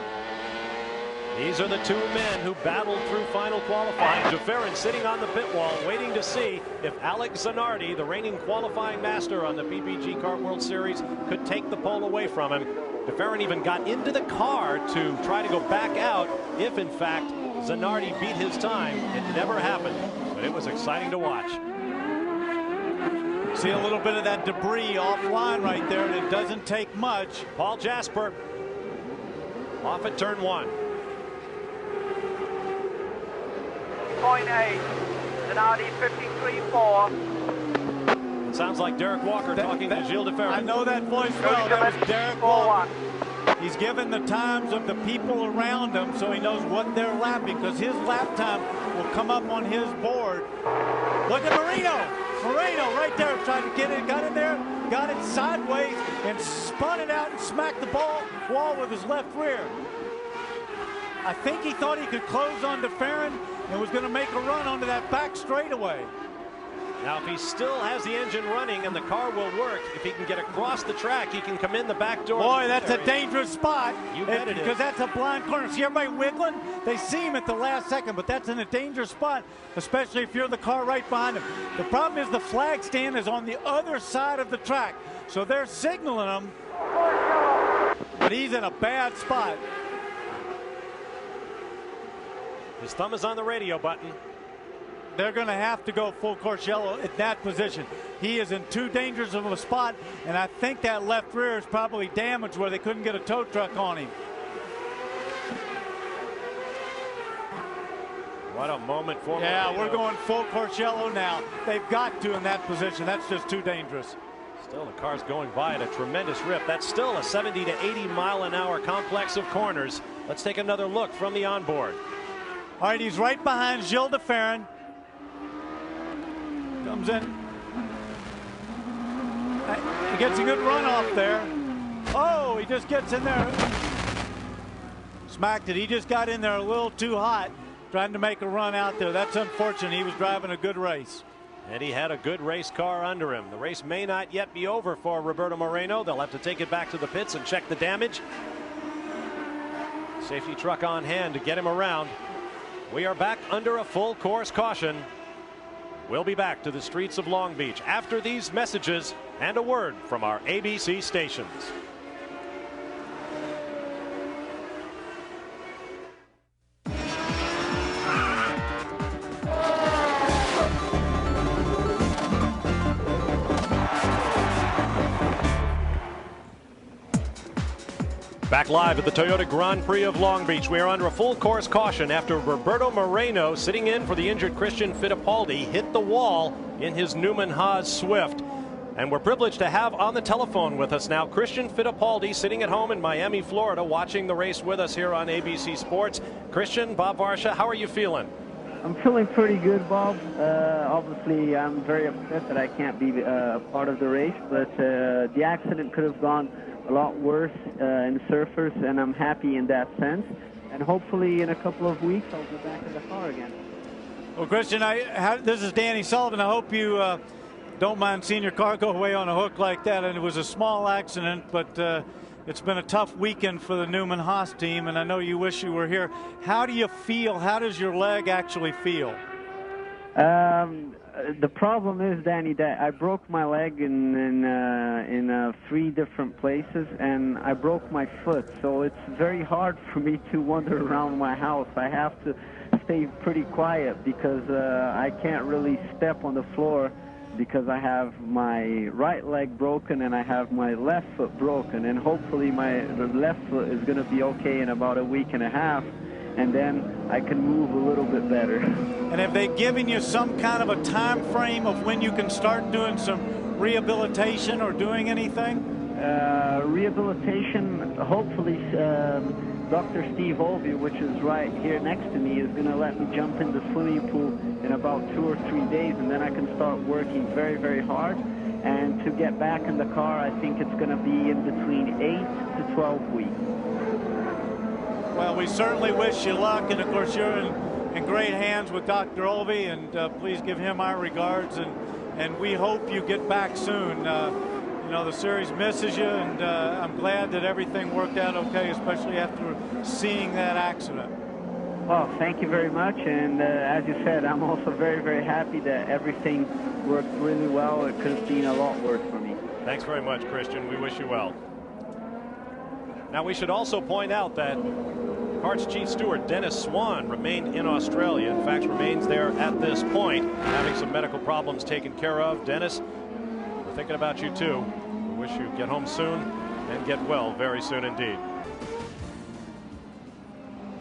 These are the two men who battled through final qualifying. De Ferran sitting on the pit wall waiting to see if Alex Zanardi, the reigning qualifying master on the PPG Kart World Series, could take the pole away from him. De Ferran even got into the car to try to go back out if, in fact, Zanardi beat his time. It never happened, but it was exciting to watch. See a little bit of that debris offline right there, and it doesn't take much. Paul Jasper off at turn 1. 0.8, Zanardi 53.4. It sounds like Derek Walker talking to Gilles de Ferran. I know that voice well. That was Derek Walker. He's given the times of the people around him so he knows what they're lapping, because his lap time will come up on his board. Look at Moreno right there trying to get it, got in there, got it sideways and spun it out and smacked the wall with his left rear. I think he thought he could close on de Ferran and was going to make a run onto that back straightaway. Now, if he still has the engine running and the car will work, if he can get across the track, he can come in the back door. Boy, that's a dangerous spot. You bet it is. Because that's a blind corner. See everybody wiggling? They see him at the last second, but that's in a dangerous spot, especially if you're the car right behind him. The problem is the flag stand is on the other side of the track, so they're signaling him, but he's in a bad spot. His thumb is on the radio button. They're going to have to go full course yellow at that position. He is in too dangerous of a spot, and I think that left rear is probably damaged where they couldn't get a tow truck on him. What a moment for Yeah, Moreno. we're going full course yellow now. They've got to in that position. That's just too dangerous. Still, the car's going by at a tremendous rip. That's still a 70 to 80 mile an hour complex of corners. Let's take another look from the onboard. All right, he's right behind Gilles de Ferran. Comes in. He gets a good run off there. Oh, he just gets in there. Smacked it. He just got in there a little too hot, trying to make a run out there. That's unfortunate. He was driving a good race. And he had a good race car under him. The race may not yet be over for Roberto Moreno. They'll have to take it back to the pits and check the damage. Safety truck on hand to get him around. We are back under a full course caution. We'll be back to the streets of Long Beach after these messages and a word from our ABC stations. Back live at the Toyota Grand Prix of Long Beach. We are under a full course caution after Roberto Moreno, sitting in for the injured Christian Fittipaldi, hit the wall in his Newman Haas Swift. And we're privileged to have on the telephone with us now Christian Fittipaldi, sitting at home in Miami, Florida, watching the race with us here on ABC Sports. Christian, Bob Varsha, how are you feeling? I'm feeling pretty good, Bob. Obviously, I'm very upset that I can't be a part of the race, but the accident could have gone a lot worse in surfers, and I'm happy in that sense. And hopefully in a couple of weeks I'll be back in the car again. Well, Christian, this is Danny Sullivan. I hope you don't mind seeing your car go away on a hook like that. And it was a small accident, but it's been a tough weekend for the Newman Haas team, and I know you wish you were here. How do you feel? How does your leg actually feel? The problem is, Danny, that I broke my leg in 3 different places, and I broke my foot. So it's very hard for me to wander around my house. I have to stay pretty quiet because I can't really step on the floor because I have my right leg broken and I have my left foot broken. And hopefully the left foot is going to be okay in about a week and a half. And then I can move a little bit better. And have they given you some kind of a time frame of when you can start doing some rehabilitation or doing anything? Rehabilitation, hopefully, Dr. Steve Olby, which is right here next to me, is going to let me jump in the swimming pool in about 2 or 3 days, and then I can start working very, very hard. And to get back in the car, I think it's going to be in between 8 to 12 weeks. Well, we certainly wish you luck, and of course you're in great hands with Dr. Olby, and please give him our regards, and we hope you get back soon. You know, the series misses you, and I'm glad that everything worked out okay, especially after seeing that accident. Well, thank you very much, and as you said, I'm also very, very happy that everything worked really well. It could have been a lot worse for me. Thanks very much, Christian. We wish you well. Now, we should also point out that Hart's chief steward, Dennis Swan, remained in Australia. In fact, remains there at this point, having some medical problems taken care of. Dennis, we're thinking about you too. We wish you get home soon and get well very soon indeed.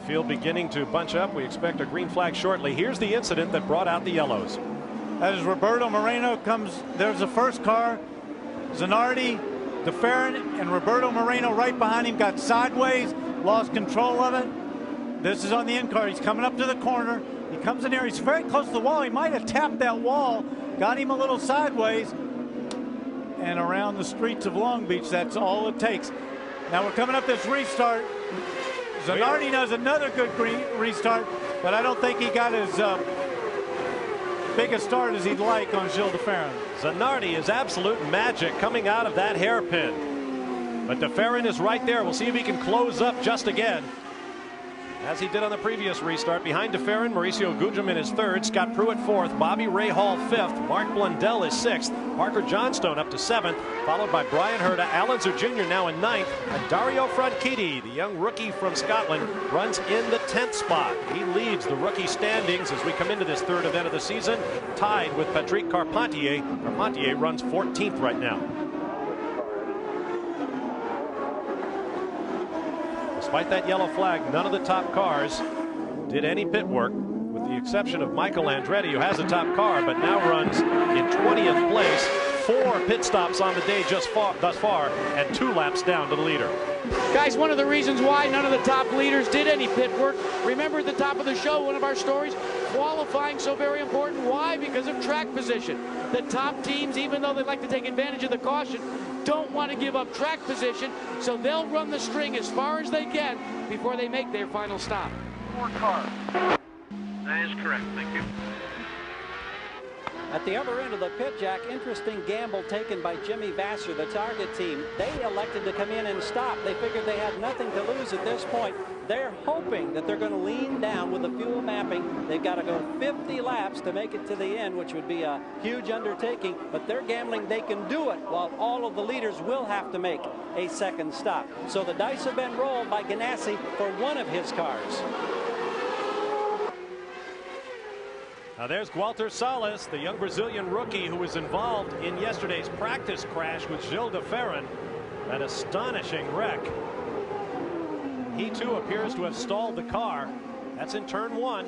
Field beginning to bunch up. We expect a green flag shortly. Here's the incident that brought out the yellows. As Roberto Moreno comes, there's the first car. ZANARDI, FERRAN, and Roberto Moreno right behind him got sideways, lost control of it. This is on the in-car. He's coming up to the corner. He comes in here. He's very close to the wall. He might have tapped that wall, got him a little sideways, and around the streets of Long Beach, that's all it takes. Now we're coming up this restart. ZANARDI does another good restart, but I don't think he got as big a start as he'd like on Gilles de Ferran. ZANARDI is absolute magic coming out of that hairpin. But de Ferran is right there. We'll see if he can close up just again, as he did on the previous restart. Behind de Ferran, Mauricio Gugelmin is 3rd, Scott Pruitt 4th, Bobby Rahal 5th, Mark Blundell is 6th, Parker Johnstone up to 7th, followed by Brian Herta, Alan Zur Jr. now in 9th, and Dario Franchitti, the young rookie from Scotland, runs in the 10th spot. He leads the rookie standings as we come into this 3rd event of the season, tied with Patrick Carpentier. Carpentier runs 14th right now. Despite that yellow flag, none of the top cars did any pit work, with the exception of Michael Andretti, who has a top car, but now runs in 20th place. 4 pit stops on the day thus far, and 2 laps down to the leader. Guys, one of the reasons why none of the top leaders did any pit work, remember at the top of the show, one of our stories, qualifying so very important. Why? Because of track position. The top teams, even though they like to take advantage of the caution, don't want to give up track position, so they'll run the string as far as they can before they make their final stop. 4 cars. That is correct. Thank you. At the other end of the pit, Jack, interesting gamble taken by Jimmy Vasser, the target team. They elected to come in and stop. They figured they had nothing to lose at this point. They're hoping that they're going to lean down with the fuel mapping. They've got to go 50 laps to make it to the end, which would be a huge undertaking, but they're gambling they can do it while all of the leaders will have to make a second stop. So the dice have been rolled by Ganassi for one of his cars. Now there's Walter Salles, the young Brazilian rookie who was involved in yesterday's practice crash with Gilles de Ferran. An astonishing wreck. He too appears to have stalled the car. That's in turn 1.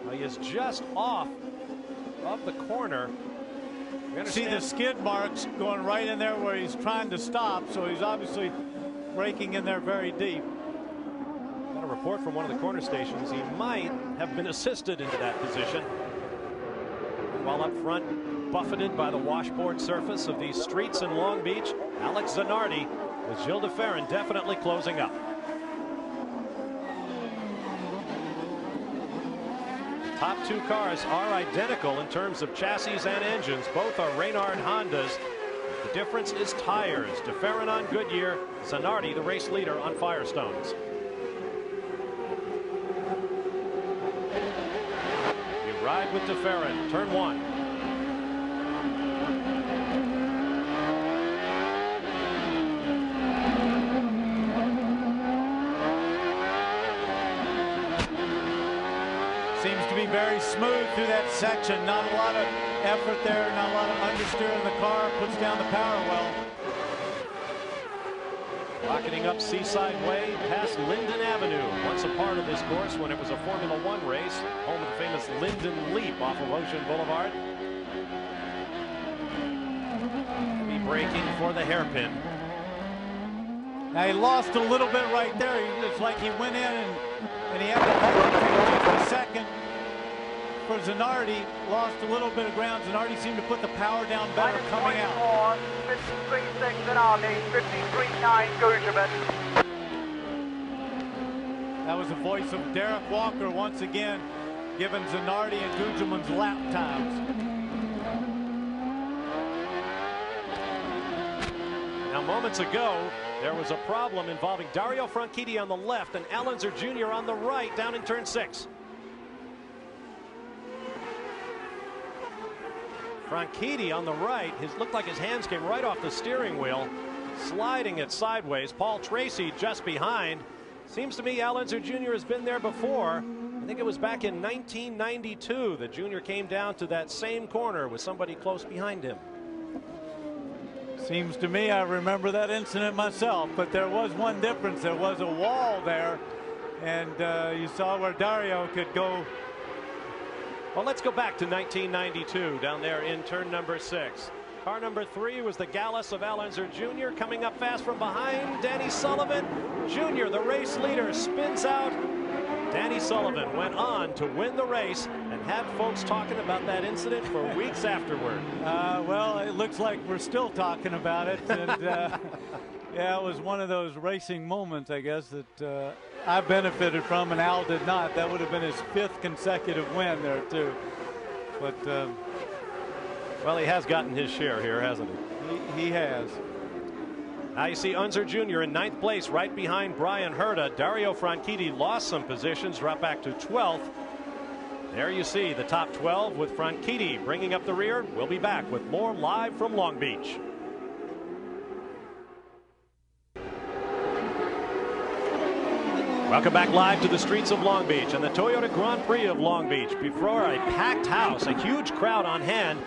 Well, he is just off of the corner. See the skid marks going right in there where he's trying to stop, so he's obviously braking in there very deep. Got a report from one of the corner stations. He might have been assisted into that position. While up front, buffeted by the washboard surface of these streets in Long Beach, Alex Zanardi, with Gilles de Ferran definitely closing up. The top 2 cars are identical in terms of chassis and engines. Both are Reynard Hondas. The difference is tires. De Ferran on Goodyear, Zanardi, the race leader, on Firestones. Ride with FERRAN, turn 1. Seems to be very smooth through that section. Not a lot of effort there, not a lot of understeer in the car. Puts down the power well. Rocketing up Seaside Way past Linden Avenue. Once a part of this course when it was a Formula One race. Home of the famous Linden Leap off of Ocean Boulevard. Heavy braking for the hairpin. Now he lost a little bit right there. It's like he went in and he had to hold it for a second. For ZANARDI, lost a little bit of ground. ZANARDI seemed to put the power down better coming out. 53.6 ZANARDI, 53.9 Guderman. That was the voice of Derek Walker once again, giving ZANARDI and Guderman's lap times. Now, moments ago, there was a problem involving Dario Franchitti on the left and Alonso Jr. on the right down in turn 6. Franchitti on the right, looked like his hands came right off the steering wheel, sliding it sideways. Paul Tracy just behind. Seems to me Alonso Jr. has been there before. I think it was back in 1992 that Jr. came down to that same corner with somebody close behind him. Seems to me I remember that incident myself, but there was one difference. There was a wall there, and you saw where Dario could go. Well, let's go back to 1992 down there in turn number 6. Car number 3 was the Gallus of Alonso Jr. Coming up fast from behind, Danny Sullivan. Jr., the race leader, spins out. Danny Sullivan went on to win the race and had folks talking about that incident for weeks afterward. Well, it looks like we're still talking about it. And, yeah, it was one of those racing moments, I guess, that I benefited from and Al did not. That would have been his 5th consecutive win there, too. But, well, he has gotten his share here, hasn't he? He has. Now you see Unser Jr. in 9th place, right behind Brian Herta. Dario Franchitti lost some positions, dropped back to 12th. There you see the top 12 with Franchitti bringing up the rear. We'll be back with more live from Long Beach. Welcome back live to the streets of Long Beach and the Toyota Grand Prix of Long Beach. Before a packed house, a huge crowd on hand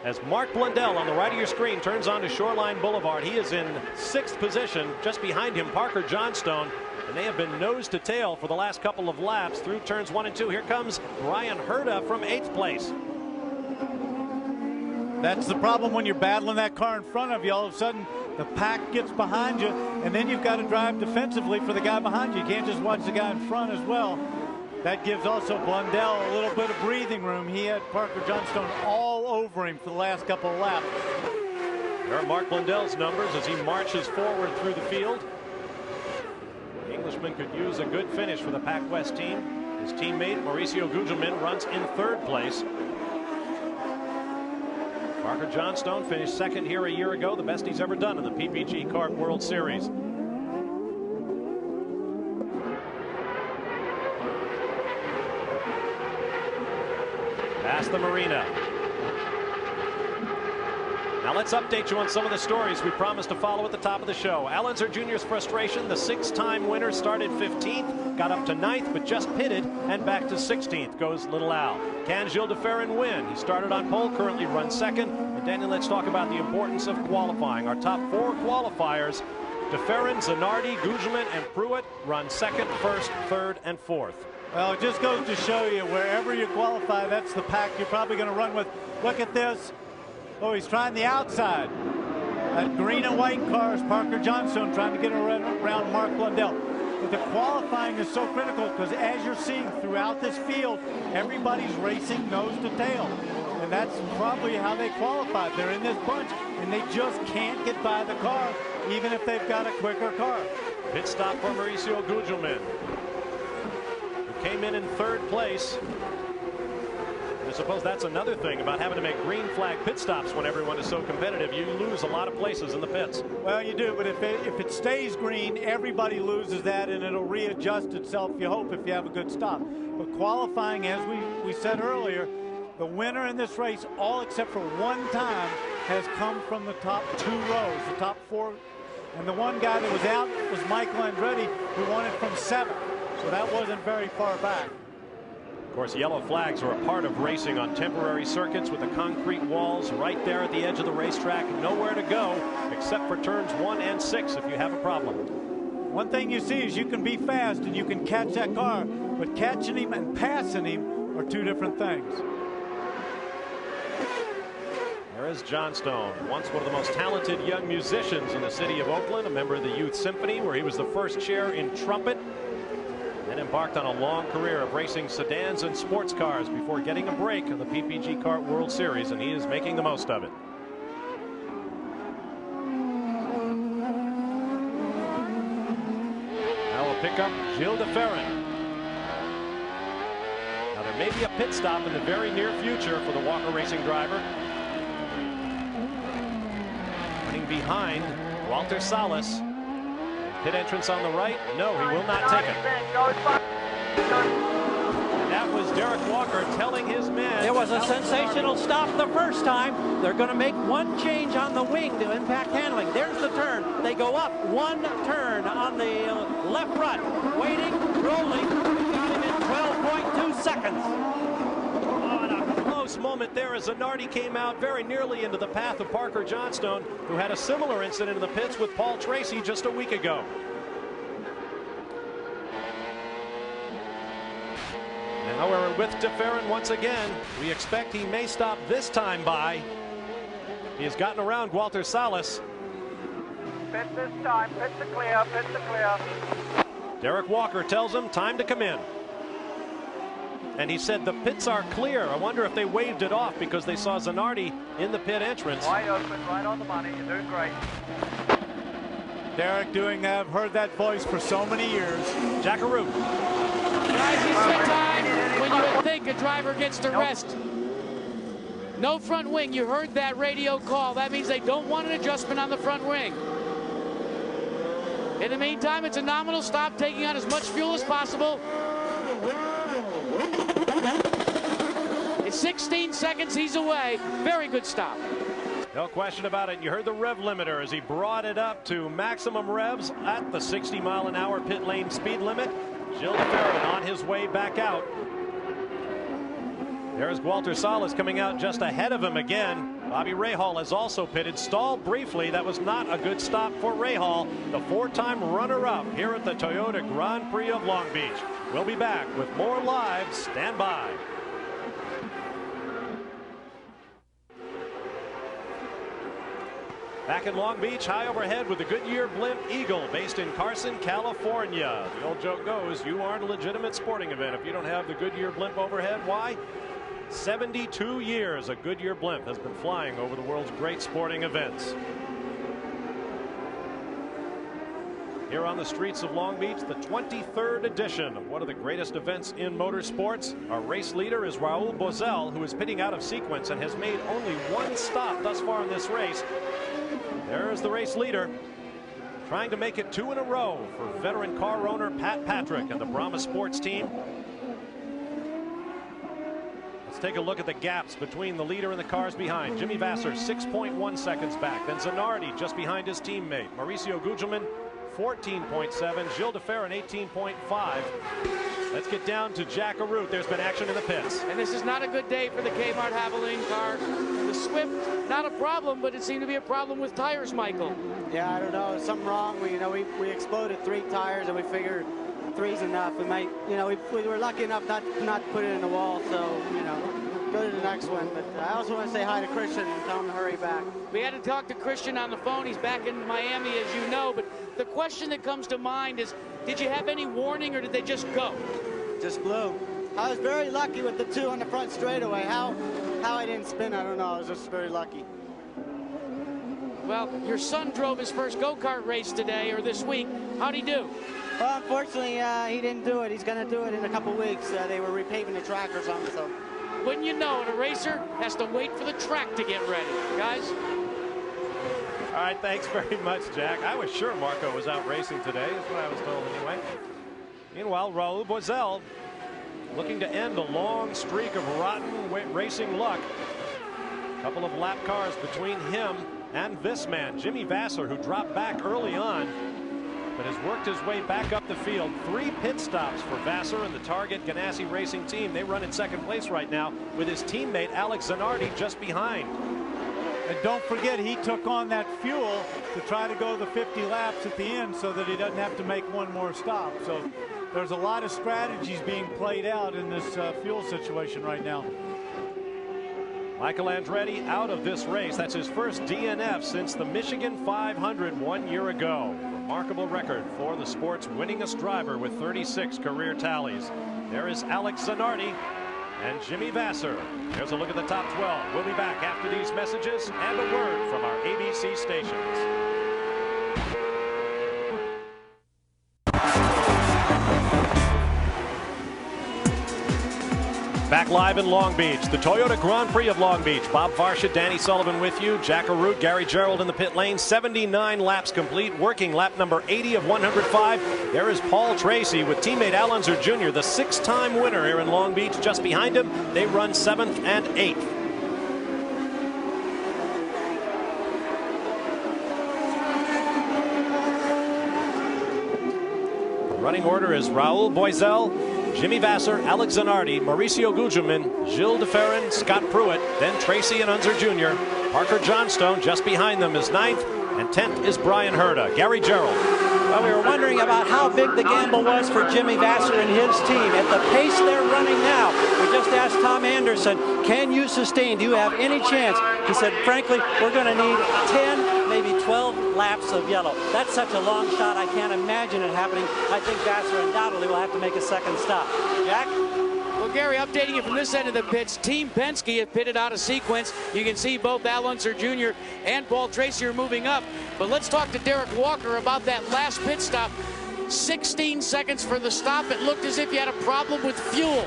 as Mark Blundell on the right of your screen turns onto Shoreline Boulevard. He is in 6th position. Just behind him, Parker Johnstone. And they have been nose to tail for the last couple of laps through turns 1 and 2. Here comes Brian Herta from 8th place. That's the problem when you're battling that car in front of you. All of a sudden, the pack gets behind you, and then you've got to drive defensively for the guy behind you. You can't just watch the guy in front as well. That gives also Blundell a little bit of breathing room. He had Parker Johnstone all over him for the last couple of laps. There are Mark Blundell's numbers as he marches forward through the field. The Englishman could use a good finish for the Pac West team. His teammate Mauricio Gugelmin runs in 3rd place. Parker Johnstone finished 2nd here a year ago, the best he's ever done in the PPG Kart World Series. Past the marina. Now let's update you on some of the stories we promised to follow at the top of the show. Alonso Jr.'s frustration, the 6-time winner, started 15th, got up to 9th, but just pitted, and back to 16th goes Little Al. Can Gilles de Ferran win? He started on pole, currently runs 2nd. And Daniel, let's talk about the importance of qualifying. Our top 4 qualifiers, de Ferran, ZANARDI, Gugelmin, and Pruitt, run 2nd, 1st, 3rd, and 4th. Well, it just goes to show you, wherever you qualify, that's the pack you're probably going to run with. Look at this. Oh, he's trying the outside. That green and white car is Parker Johnstone trying to get around Mark Blundell. But the qualifying is so critical because as you're seeing throughout this field, everybody's racing nose to tail. And that's probably how they qualified. They're in this bunch, and they just can't get by the car, even if they've got a quicker car. Pit stop for Mauricio Gugelmin, who came in 3rd place. I suppose that's another thing about having to make green flag pit stops when everyone is so competitive. You lose a lot of places in the pits. Well, you do, but if it stays green, everybody loses that, and it'll readjust itself, you hope, if you have a good stop. But qualifying, as we said earlier, The winner in this race, all except for one time, has come from the top 2 rows, the top 4. And the one guy that was out was Michael Andretti, who won it from 7. So that wasn't very far back. Of course, yellow flags are a part of racing on temporary circuits with the concrete walls right there at the edge of the racetrack. Nowhere to go except for turns 1 and 6 if you have a problem. One thing you see is you can be fast and you can catch that car, but catching him and passing him are 2 different things. There is Johnstone, once one of the most talented young musicians in the city of Oakland, a member of the Youth Symphony, where he was the first chair in trumpet, and embarked on a long career of racing sedans and sports cars before getting a break in the PPG Kart World Series, and he is making the most of it. Now we'll pick up Gilles de Ferran. Now there may be a pit stop in the very near future for the Walker Racing driver. Behind Walter Salas. Pit entrance on the right. No, he will not take it. And that was Derrick Walker telling his men. It was a sensational stop the first time. They're going to make one change on the wing to impact handling. There's the turn. They go up 1 turn on the left front. Waiting, rolling. Got him in 12.2 seconds. Moment there as ZANARDI came out very nearly into the path of Parker Johnstone, who had a similar incident in the pits with Paul Tracy just a week ago. And however, with de Ferran once again, we expect he may stop this time by. He has gotten around Walter Salas. Pit this time, pit to clear, pit to clear. Derrick Walker tells him time to come in. And he said the pits are clear. I wonder if they waved it off because they saw ZANARDI in the pit entrance. Wide open, right on the money. You're doing great. Derrick doing that. I've heard that voice for so many years. Jackaroo. Guys, this is the time when you would think a driver gets to rest. No front wing. You heard that radio call. That means they don't want an adjustment on the front wing. In the meantime, it's a nominal stop, taking out as much fuel as possible. In 16 seconds, he's away. Very good stop. No question about it. You heard the rev limiter as he brought it up to maximum revs at the 60-mile-an-hour pit lane speed limit. Gilles de Ferran on his way back out. There's Walter Salas coming out just ahead of him again. Bobby Rahal has also pitted, stalled briefly. That was not a good stop for Rahal, the 4-time runner-up here at the Toyota Grand Prix of Long Beach. We'll be back with more live. Stand by. Back in Long Beach, high overhead with the Goodyear Blimp Eagle, based in Carson, California. The old joke goes, you aren't a legitimate sporting event if you don't have the Goodyear Blimp overhead. Why? 72 years a Goodyear Blimp has been flying over the world's great sporting events. Here on the streets of Long Beach, the 23rd edition of one of the greatest events in motorsports. Our race leader is Raul Boesel, who is pitting out of sequence and has made only 1 stop thus far in this race. There's the race leader, trying to make it 2 in a row for veteran car owner Pat Patrick and the Brahma Sports team. Let's take a look at the gaps between the leader and the cars behind. Jimmy Vasser 6.1 seconds back. Then ZANARDI just behind his teammate. Mauricio Gugelmin 14.7. Gilles de Ferran 18.5. Let's get down to Jack Arute. There's been action in the pits. And this is not a good day for the Kmart Havoline car. The Swift, not a problem, but it seemed to be a problem with tires, Michael. Yeah, I don't know. Something wrong. We exploded 3 tires, and we figured 3's enough. We might, we were lucky enough not put it in the wall, so, go to the next one. But I also want to say hi to Christian and tell him to hurry back. We had to talk to Christian on the phone. He's back in Miami, as you know. But the question that comes to mind is, did you have any warning, or did they just go? Just blew. I was very lucky with the 2 on the front straightaway. How I didn't spin, I don't know. I was just very lucky. Well, your son drove his first go-kart race today, or this week. How'd he do? Well, unfortunately, he didn't do it. He's going to do it in a couple weeks. They were repaving the track or something, so. Wouldn't you know it, a racer has to wait for the track to get ready. Guys? All right, thanks very much, Jack. I was sure Marco was out racing today. That's what I was told anyway. Meanwhile, Raul Boesel looking to end a long streak of rotten racing luck. A couple of lap cars between him and this man, Jimmy Vasser, who dropped back early on, but has worked his way back up the field. 3 pit stops for Vasser and the Target Ganassi Racing team. They run in second place right now with his teammate Alex ZANARDI just behind. And don't forget, he took on that fuel to try to go the 50 laps at the end so that he doesn't have to make one more stop. So there's a lot of strategies being played out in this fuel situation right now. Michael Andretti out of this race. That's his first DNF since the Michigan 500 1 year ago. Remarkable record for the sport's winningest driver with 36 career tallies. There is Alex ZANARDI and Jimmy Vasser. There's a look at the top 12. We'll be back after these messages and a word from our ABC stations. Back live in Long Beach, the Toyota Grand Prix of Long Beach. Bob Varsha, Danny Sullivan with you. Jack Arute, Gary Gerald in the pit lane. 79 laps complete, working lap number 80 of 105. There is Paul Tracy with teammate Al Unser Jr., the 6-time winner here in Long Beach. Just behind him, they run 7th and 8th. The running order is Rahal Boisel, Jimmy Vasser, Alex ZANARDI, Mauricio Gugelmin, Gilles de Ferran, Scott Pruitt, then Tracy and Unser Jr. Parker Johnstone just behind them is 9th, and 10th is Brian Herta. Gary Gerald. Well, we were wondering about how big the gamble was for Jimmy Vasser and his team. At the pace they're running now, we just asked Tom Anderson, can you sustain? Do you have any chance? He said, frankly, we're going to need 10, maybe 12 laps of yellow. That's such a long shot, I can't imagine it happening. I think Vasser undoubtedly will have to make a second stop. Jack? Well, Gary, updating you from this end of the pits, Team Penske have pitted out of sequence. You can see both Al Unser Jr. and Paul Tracy are moving up. But let's talk to Derek Walker about that last pit stop. 16 seconds for the stop. It looked as if you had a problem with fuel.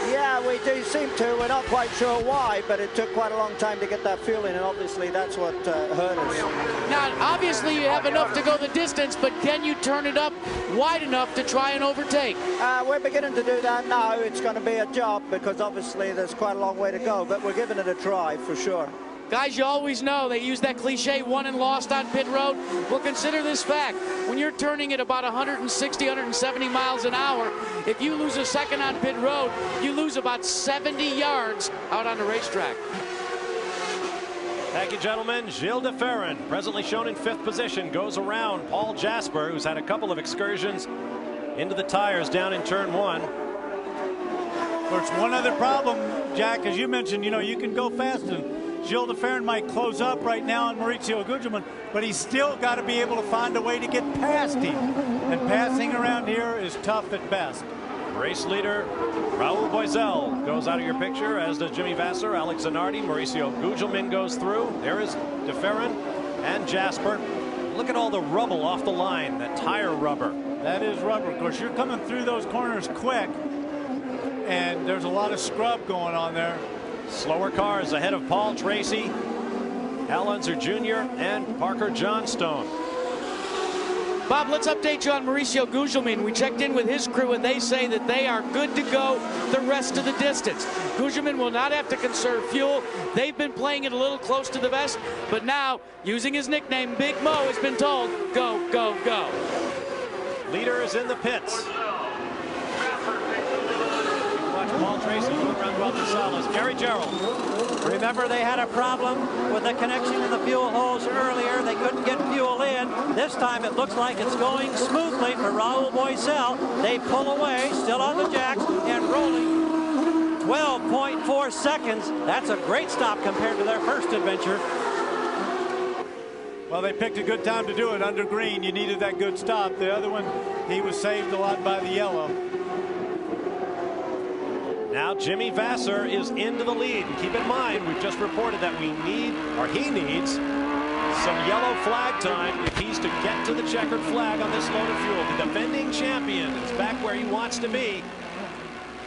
Yeah, we do seem to. We're not quite sure why, but it took quite a long time to get that fuel in, and obviously that's what hurt us. Now, obviously you have enough to go the distance, but can you turn it up wide enough to try and overtake? We're beginning to do that now. It's going to be a job because obviously there's quite a long way to go, but we're giving it a try for sure. Guys, you always know they use that cliche won and lost on pit road. Well, consider this fact. When you're turning at about 160, 170 miles an hour, if you lose a second on pit road, you lose about 70 yards out on the racetrack. Thank you, gentlemen. Gilles de Ferran, presently shown in 5th position, goes around Paul Jasper, who's had a couple of excursions into the tires down in turn 1. There's one other problem, Jack, as you mentioned, you know, you can go fast, and Gilles de Ferran might close up right now on Mauricio Gugelmin, but he's still got to be able to find a way to get past him. And passing around here is tough at best. Race leader Rahal Boisel goes out of your picture, as does Jimmy Vasser, Alex ZANARDI, Mauricio Gugelmin goes through. There is de Ferran and Jasper. Look at all the rubble off the line, that tire rubber. That is rubber. Of course, you're coming through those corners quick, and there's a lot of scrub going on there. Slower cars ahead of Paul Tracy, Al Unser Jr., and Parker Johnstone. Bob, let's update you on Mauricio Gugelmin. We checked in with his crew, and they say that they are good to go the rest of the distance. Gugelmin will not have to conserve fuel. They've been playing it a little close to the vest, but now, using his nickname, Big Mo has been told, go, go, go. Leader is in the pits. Paul Tracy going around Walter Salas. Gary Gerald. Remember, they had a problem with the connection in the fuel hose earlier. They couldn't get fuel in. This time it looks like it's going smoothly for Rahal Boisel. They pull away, still on the jacks, and rolling 12.4 seconds. That's a great stop compared to their first adventure. Well, they picked a good time to do it under green. You needed that good stop. The other one, he was saved a lot by the yellow. Now Jimmy Vasser is into the lead. And keep in mind, we've just reported that we need, or he needs, some yellow flag time if he's to get to the checkered flag on this load of fuel. The defending champion is back where he wants to be.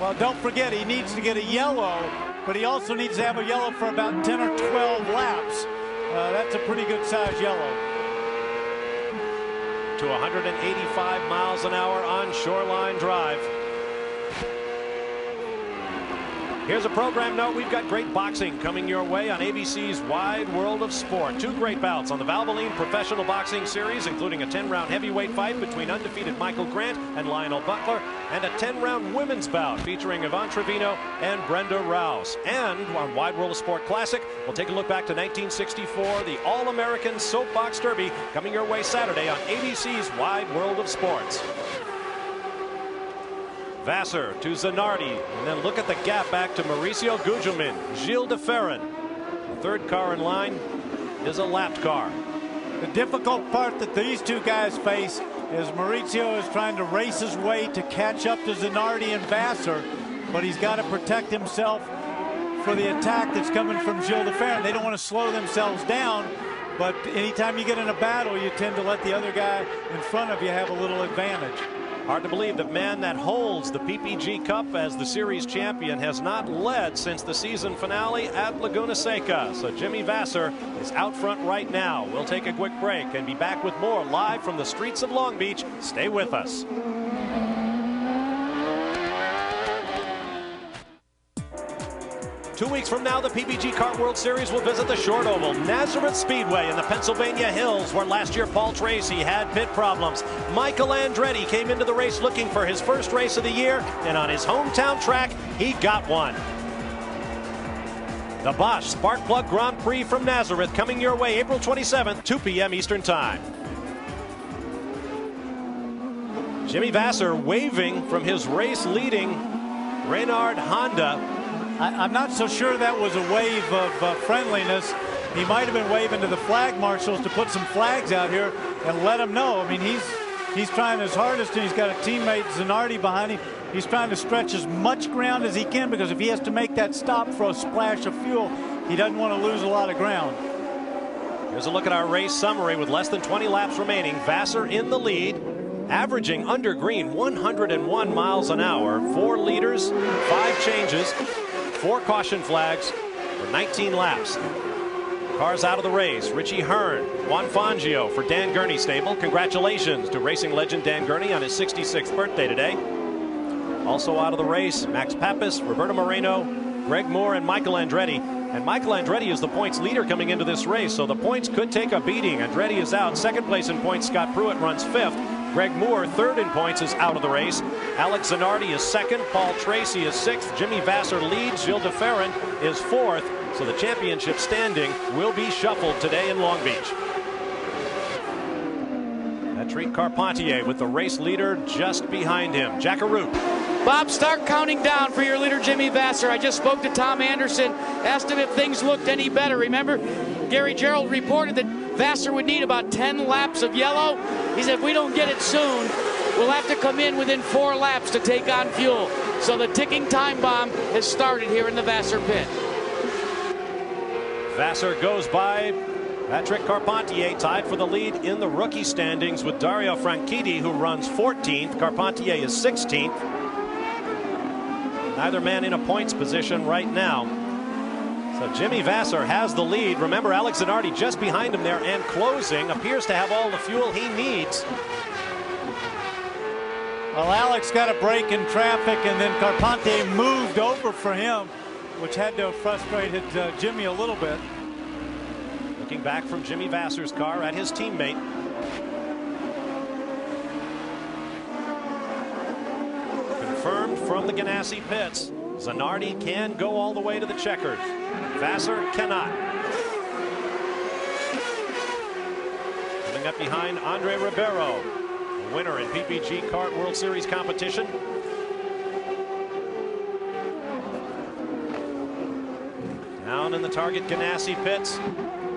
Well, don't forget, he needs to get a yellow, but he also needs to have a yellow for about 10 or 12 laps. That's a pretty good size yellow. To 185 miles an hour on Shoreline Drive. Here's a program note. We've got great boxing coming your way on ABC's Wide World of Sport. 2 great bouts on the Valvoline Professional Boxing Series, including a 10-round heavyweight fight between undefeated Michael Grant and Lionel Butler, and a 10-round women's bout featuring Yvonne Trevino and Brenda Rouse. And on Wide World of Sport Classic, we'll take a look back to 1964, the All-American Soapbox Derby, coming your way Saturday on ABC's Wide World of Sports. Vasser to ZANARDI, and then look at the gap back to Mauricio Gugelmin, Gilles de Ferran. The 3rd car in line is a lapped car. The difficult part that these 2 guys face is Mauricio is trying to race his way to catch up to ZANARDI and Vasser, but he's got to protect himself for the attack that's coming from Gilles de Ferran. They don't want to slow themselves down, but anytime you get in a battle, you tend to let the other guy in front of you have a little advantage. Hard to believe the man that holds the PPG Cup as the series champion has not led since the season finale at Laguna Seca. So Jimmy Vasser is out front right now. We'll take a quick break and be back with more live from the streets of Long Beach. Stay with us. 2 weeks from now, the PPG Kart World Series will visit the short oval, Nazareth Speedway in the Pennsylvania Hills, where last year Paul Tracy had pit problems. Michael Andretti came into the race looking for his first race of the year, and on his hometown track, he got one. The Bosch Sparkplug Grand Prix from Nazareth coming your way April 27th, 2 p.m. Eastern Time. Jimmy Vasser waving from his race-leading REYNARD Honda. I'm not so sure that was a wave of friendliness. He might have been waving to the flag marshals to put some flags out here and let them know. I mean, he's trying his hardest, and he's got a teammate, ZANARDI, behind him. He's trying to stretch as much ground as he can, because if he has to make that stop for a splash of fuel, he doesn't want to lose a lot of ground. Here's a look at our race summary with less than 20 laps remaining. Vasser in the lead, averaging under green 101 miles an hour, 4 leaders, 5 changes, 4 caution flags for 19 laps. Cars out of the race. Richie Hearn, Juan Fangio for Dan Gurney stable. Congratulations to racing legend Dan Gurney on his 66th birthday today. Also out of the race, Max Papis, Roberto Moreno, Greg Moore, and Michael Andretti. And Michael Andretti is the points leader coming into this race, so the points could take a beating. Andretti is out. 2nd place in points, Scott Pruitt runs 5th. Greg Moore, 3rd in points, is out of the race. Alex ZANARDI is 2nd. Paul Tracy is 6th. Jimmy Vasser leads. Gilles de Ferran is 4th. So the championship standing will be shuffled today in Long Beach. Patrick Carpentier with the race leader just behind him. Jack Arute. Bob, start counting down for your leader, Jimmy Vasser. I just spoke to Tom Anderson, asked him if things looked any better. Remember, Gary Gerald reported that Vasser would need about 10 laps of yellow. He said, if we don't get it soon, we'll have to come in within 4 laps to take on fuel. So the ticking time bomb has started here in the Vasser pit. Vasser goes by Patrick Carpentier, tied for the lead in the rookie standings with Dario Franchitti, who runs 14th. Carpentier is 16th. Neither man in a points position right now. So Jimmy Vasser has the lead. Remember, Alex ZANARDI just behind him there and closing. Appears to have all the fuel he needs. Well, Alex got a break in traffic, and then Carpentier moved over for him, which had to have frustrated Jimmy a little bit. Looking back from Jimmy Vasser's car at his teammate. Confirmed from the Ganassi pits. ZANARDI can go all the way to the checkers. Vasser cannot. Coming up behind Andre Ribeiro, a winner in PPG Kart World Series competition. Down in the Target Ganassi pits,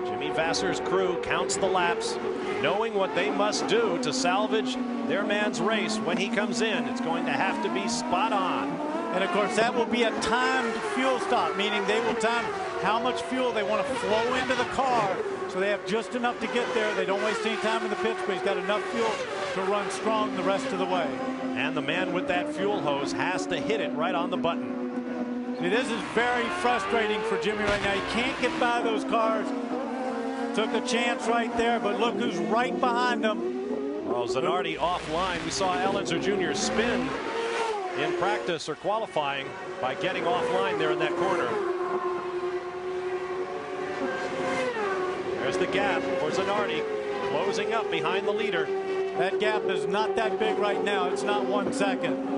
Jimmy Vasser's crew counts the laps, knowing what they must do to salvage their man's race when he comes in. It's going to have to be spot on. And of course, that will be a timed fuel stop, meaning they will time how much fuel they want to flow into the car, so they have just enough to get there. They don't waste any time in the pits, but he's got enough fuel to run strong the rest of the way. And the man with that fuel hose has to hit it right on the button. See, this is very frustrating for Jimmy right now. He can't get by those cars. Took a chance right there, but look who's right behind him. Well, ZANARDI offline. We saw Ellenser Jr. spin in practice or qualifying by getting offline there in that corner. There's the gap for ZANARDI, closing up behind the leader. That gap is not that big right now. It's not 1 second.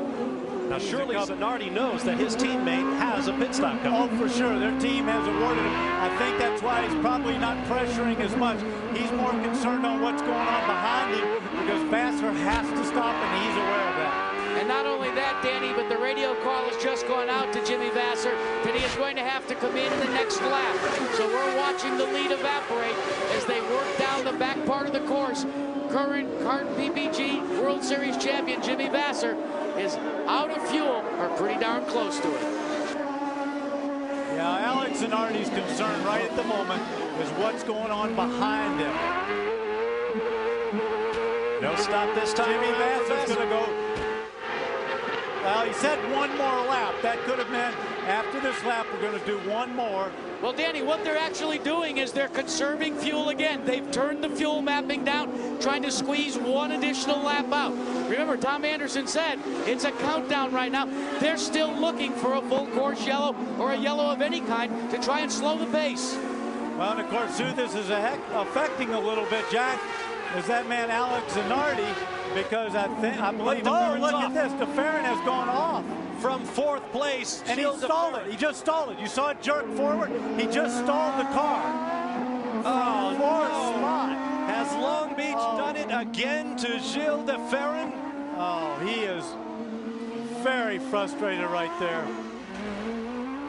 Now surely ZANARDI knows that his teammate has a pit stop coming. Oh, for sure. Their team has awarded him. I think that's why he's probably not pressuring as much. He's more concerned on what's going on behind him because VASSER has to stop, and he's aware of that. And not only that, Danny, but the radio call has just gone out to Jimmy VASSER that he is going to have to come in the next lap. So we're watching the lead evaporate as they work down the back part of the course. Current kart PPG World Series champion Jimmy VASSER is out of fuel or pretty darn close to it. Yeah, Alex ZANARDI's concern right at the moment is what's going on behind him. No stop this time. Jimmy VASSER's going to go. Well, he said one more lap. That could have meant after this lap, we're going to do one more. Well, Danny, what they're actually doing is they're conserving fuel again. They've turned the fuel mapping down, trying to squeeze one additional lap out. Remember, Tom Anderson said it's a countdown right now. They're still looking for a full course yellow or a yellow of any kind to try and slow the pace. Well, and of course, who this is affecting a little bit, Jack, is that man Alex ZANARDI, because I believe, oh, look at this, the FERRAN has gone off. From 4th place. And he stalled it. He just stalled it. You saw it jerk forward. He just stalled the car. Oh, fourth spot. Has Long Beach done it again to Gilles de Ferran? Oh, he is very frustrated right there.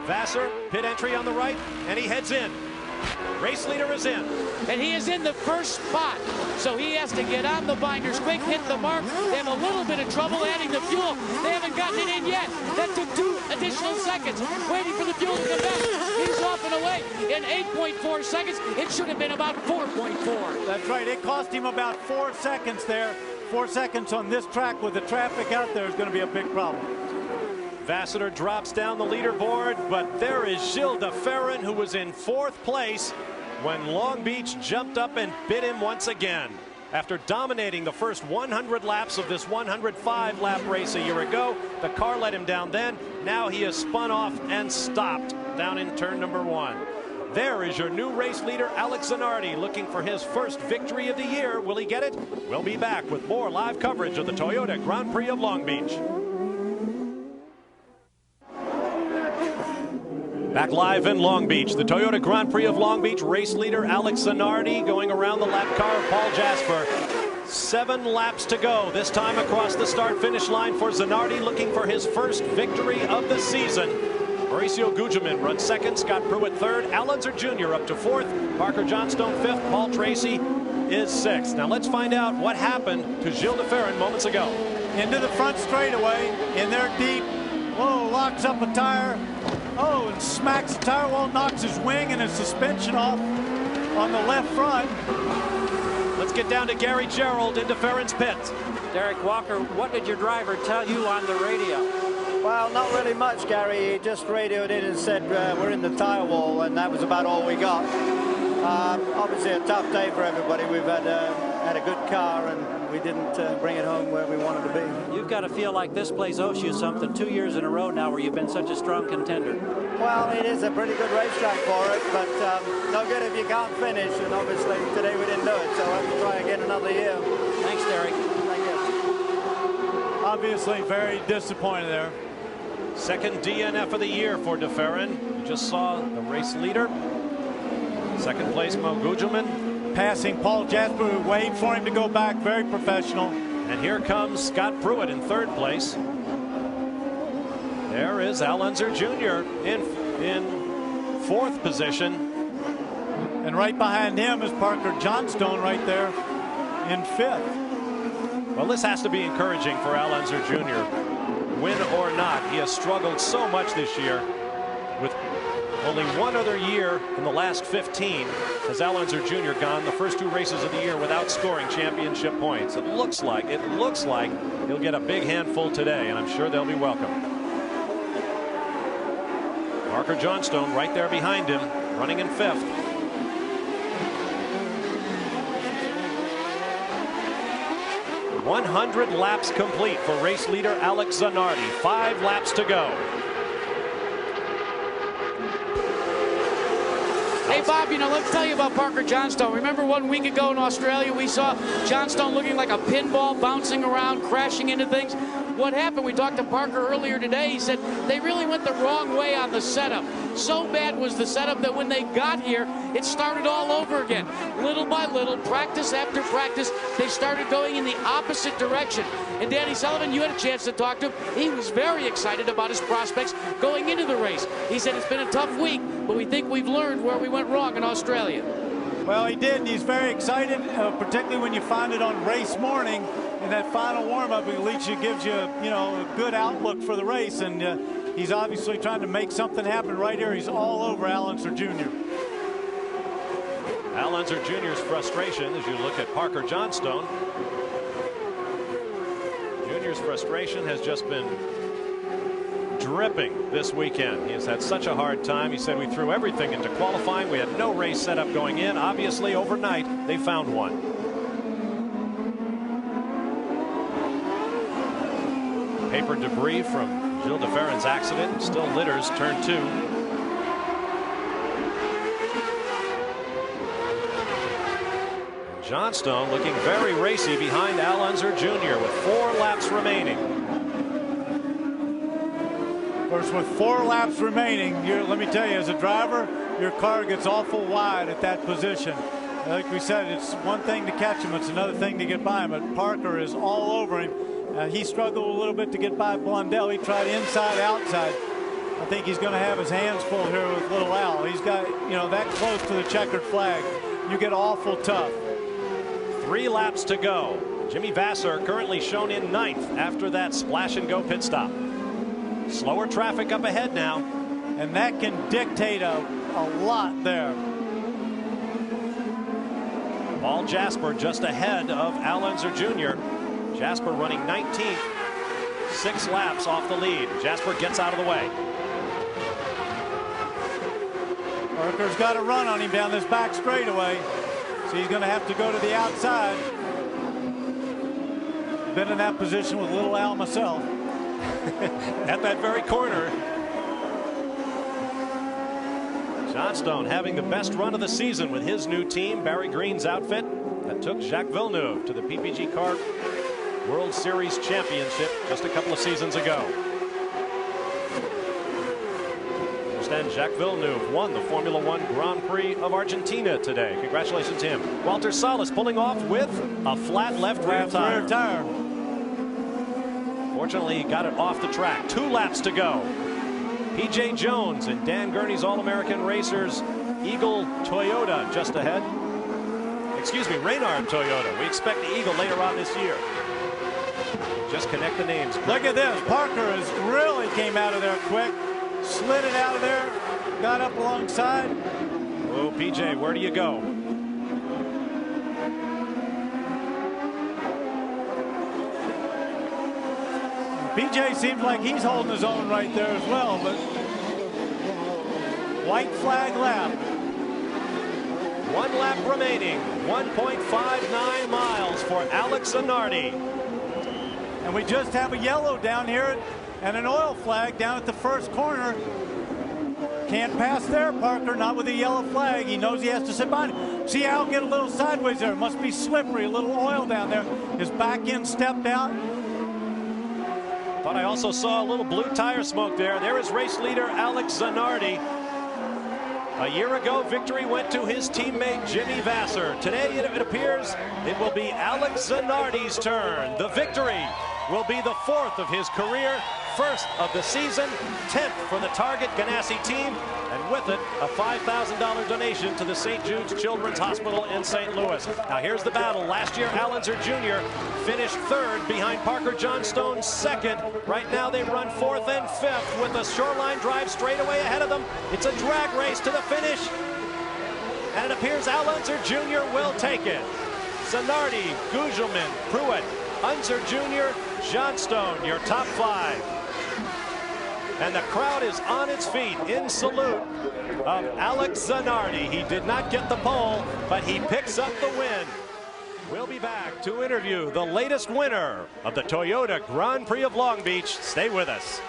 VASSER, pit entry on the right, and he heads in. Race leader is in. And he is in the first spot. So he has to get on the binders quick, hit the mark. They have a little bit of trouble adding the fuel. They haven't gotten it in yet. That took 2 additional seconds. Waiting for the fuel to come back. He's off and away in 8.4 seconds. It should have been about 4.4. That's right. It cost him about 4 seconds there. 4 seconds on this track with the traffic out there is going to be a big problem. VASSER drops down the leaderboard, but there is Gilles de Ferran, who was in 4th place when Long Beach jumped up and bit him once again. After dominating the first 100 laps of this 105-lap race a year ago, the car let him down then. Now he has spun off and stopped down in turn number 1. There is your new race leader, Alex ZANARDI, looking for his first victory of the year. Will he get it? We'll be back with more live coverage of the Toyota Grand Prix of Long Beach. Back live in Long Beach, the Toyota Grand Prix of Long Beach race leader Alex ZANARDI going around the lap car of Paul Jasper. 7 laps to go, this time across the start-finish line for ZANARDI, looking for his first victory of the season. Mauricio Gugelmin runs 2nd, Scott Pruitt 3rd, Al Unser Jr. up to 4th, Parker Johnstone 5th, Paul Tracy is 6th. Now let's find out what happened to Gilles de Ferran moments ago. Into the front straightaway, in there deep. Whoa, locks up a tire. Oh, and smacks the tire wall, knocks his wing and his suspension off on the left front. Let's get down to Gary Gerald into Ferran's pit. Derek Walker, what did your driver tell you on the radio? Well, not really much, Gary. He just radioed in and said we're in the tire wall, and that was about all we got. Obviously a tough day for everybody. We've had a good car, and we didn't bring it home where we wanted to be. You've got to feel like this place owes you something. 2 years in a row now where you've been such a strong contender. Well, it is a pretty good racetrack for it, but no good if you can't finish, and obviously today we didn't do it, so we'll have to try again another year. Thanks, Derek. Thank you. Obviously very disappointed there. 2nd DNF of the year for de Ferran. You just saw the race leader. 2nd place, Mo Gugelmin. Passing Paul Jasper, who waved for him to go back, very professional. And here comes Scott Pruitt in 3rd place. There is Al Unser Jr. in 4th position. And right behind him is Parker Johnstone right there in 5th. Well, this has to be encouraging for Al Unser Jr. Win or not, he has struggled so much this year. With only one other year in the last 15 has Al Unser Jr. gone the first 2 races of the year without scoring championship points. It looks like he'll get a big handful today, and I'm sure they'll be welcome. Parker Johnstone right there behind him, running in 5th. 100 laps complete for race leader Alex Zanardi. 5 laps to go. Hey, Bob, you know, let me tell you about Parker Johnstone. Remember 1 week ago in Australia, we saw Johnstone looking like a pinball, bouncing around, crashing into things. What happened? We talked to Parker earlier today. He said they really went the wrong way on the setup. So bad was the setup that when they got here, it started all over again. Little by little, practice after practice, they started going in the opposite direction. And Danny Sullivan, you had a chance to talk to him. He was very excited about his prospects going into the race. He said it's been a tough week, but we think we've learned where we went wrong in Australia. Well, he did, and he's very excited, particularly when you find it on race morning. In that final warm-up, at least it gives you, you know, a good outlook for the race, and he's obviously trying to make something happen right here. He's all over Al Unser Jr. Al Unser Jr.'s frustration as you look at Parker Johnstone. Jr.'s frustration has just been dripping this weekend. He has had such a hard time. He said we threw everything into qualifying. We had no race set up going in. Obviously, overnight, they found one. Paper debris from Gilles de Ferran's accident still litters turn 2. Johnstone looking very racy behind Al Unser Jr. with 4 laps remaining. Of course, with 4 laps remaining, let me tell you, as a driver, your car gets awful wide at that position. Like we said, it's one thing to catch him, it's another thing to get by him. But Parker is all over him. He struggled a little bit to get by Blundell. He tried inside, outside. I think he's going to have his hands full here with little Al. He's got, you know, that close to the checkered flag. You get awful tough. 3 laps to go. Jimmy Vasser currently shown in 9th after that splash and go pit stop. Slower traffic up ahead now. And that can dictate a lot there. Paul Jasper just ahead of Al Unser Jr. Jasper running 19th, 6 laps off the lead. Jasper gets out of the way. Parker's got a run on him down this back straightaway, so he's going to have to go to the outside. Been in that position with little Al myself. At that very corner. Johnstone having the best run of the season with his new team, Barry Green's outfit, that took Jacques Villeneuve to the PPG Car World Series Championship just a couple of seasons ago. Understand Jacques Villeneuve won the Formula One Grand Prix of Argentina today. Congratulations to him. Walter Salas pulling off with a flat left rear tire. Fortunately, he got it off the track. 2 laps to go. P.J. Jones and Dan Gurney's All-American Racers Eagle Toyota just ahead. Excuse me, Reynard Toyota. We expect the Eagle later on this year. Just connect the names. Look at this. Parker has really came out of there quick. Slid it out of there. Got up alongside. Oh, PJ, where do you go? PJ seems like he's holding his own right there as well, but white flag lap. 1 lap remaining. 1.59 miles for Alex Zanardi. And we just have a yellow down here and an oil flag down at the first corner. Can't pass there, Parker, not with a yellow flag. He knows he has to sit behind it. See Al get a little sideways there. It must be slippery, a little oil down there. His back end stepped out. But I also saw a little blue tire smoke there. There is race leader Alex Zanardi. A year ago, victory went to his teammate Jimmy Vasser. Today, it appears it will be Alex Zanardi's turn. The victory will be the 4th of his career, 1st of the season, 10th for the Target Ganassi team, and with it, a $5,000 donation to the St. Jude's Children's Hospital in St. Louis. Now, here's the battle. Last year, Al Unser Jr. finished 3rd behind Parker Johnstone 2nd. Right now, they run 4th and 5th with a Shoreline Drive straightaway ahead of them. It's a drag race to the finish, and it appears Al Unser Jr. will take it. Zanardi, Gugelmin, Pruitt, Unser Jr., Johnstone, your top 5. And the crowd is on its feet in salute of Alex Zanardi. He did not get the pole, but he picks up the win. We'll be back to interview the latest winner of the Toyota Grand Prix of Long Beach. Stay with us.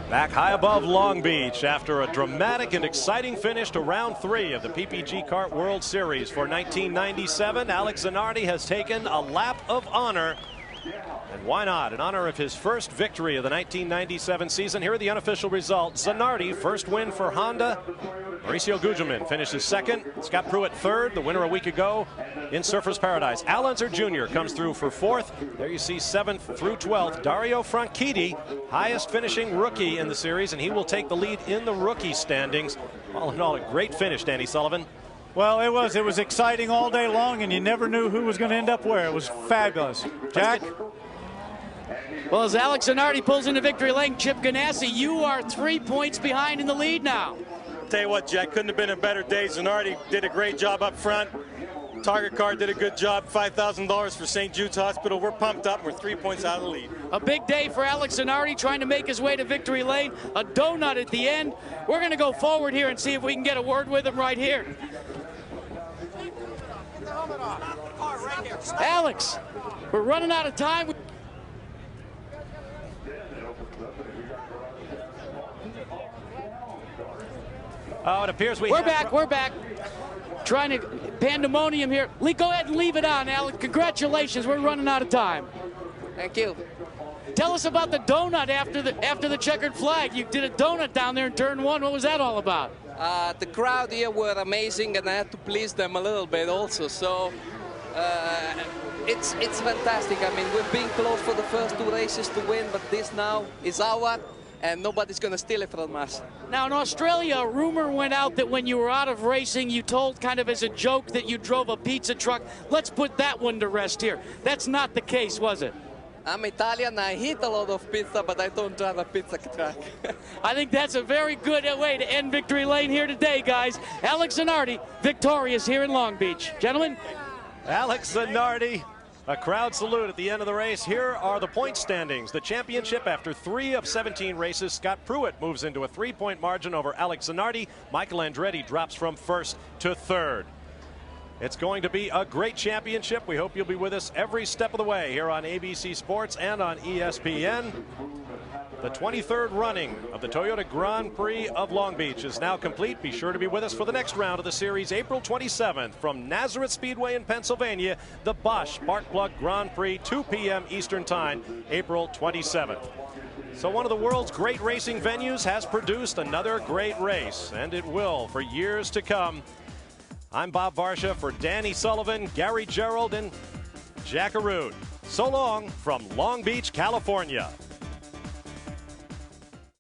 Back high above Long Beach after a dramatic and exciting finish to round 3 of the PPG Kart World Series for 1997. Alex ZANARDI has taken a lap of honor. And why not? In honor of his first victory of the 1997 season. Here are the unofficial results. ZANARDI, first win for Honda. Mauricio Gugelmin finishes second. Scott Pruitt third, the winner a week ago in Surfers Paradise. Al Unser Jr. comes through for fourth. There you see 7th through 12th. Dario Franchitti, highest finishing rookie in the series, and he will take the lead in the rookie standings. All in all, a great finish, Danny Sullivan. Well, it was exciting all day long, and you never knew who was going to end up where. It was fabulous. Jack? Well, as Alex ZANARDI pulls into victory lane, Chip Ganassi, you are 3 points behind in the lead now. Tell you what, Jack, couldn't have been a better day. ZANARDI did a great job up front. Target Car did a good job. $5,000 for St. Jude's Hospital. We're pumped up. We're 3 points out of the lead. A big day for Alex ZANARDI trying to make his way to victory lane. A donut at the end. We're going to go forward here and see if we can get a word with him right here. Alex, we're running out of time. Oh, it appears we're back. Trying to pandemonium here. Go ahead and leave it on, Alex. Congratulations, we're running out of time. Thank you. Tell us about the donut after the checkered flag. You did a donut down there in turn 1. What was that all about? The crowd here were amazing, and I had to please them a little bit also. So it's fantastic. I mean, we've been close for the first 2 races to win, but this now is our, and nobody's going to steal it from us. Now, in Australia, a rumor went out that when you were out of racing, you told kind of as a joke that you drove a pizza truck. Let's put that one to rest here. That's not the case, was it? I'm Italian. I eat a lot of pizza, but I don't drive a pizza truck. I think that's a very good way to end victory lane here today, guys. Alex ZANARDI, victorious here in Long Beach. Gentlemen. Alex ZANARDI. A crowd salute at the end of the race. Here are the point standings. The championship after 3 of 17 races. Scott Pruitt moves into a 3-point margin over Alex ZANARDI. Michael Andretti drops from 1st to 3rd. It's going to be a great championship. We hope you'll be with us every step of the way here on ABC Sports and on ESPN. The 23rd running of the Toyota Grand Prix of Long Beach is now complete. Be sure to be with us for the next round of the series, April 27th from Nazareth Speedway in Pennsylvania, the Bosch Sparkplug Grand Prix, 2 p.m. Eastern Time, April 27th. So one of the world's great racing venues has produced another great race, and it will for years to come. I'm Bob Varsha for Danny Sullivan, Gary Gerald, and Jack Arute. So long from Long Beach, California.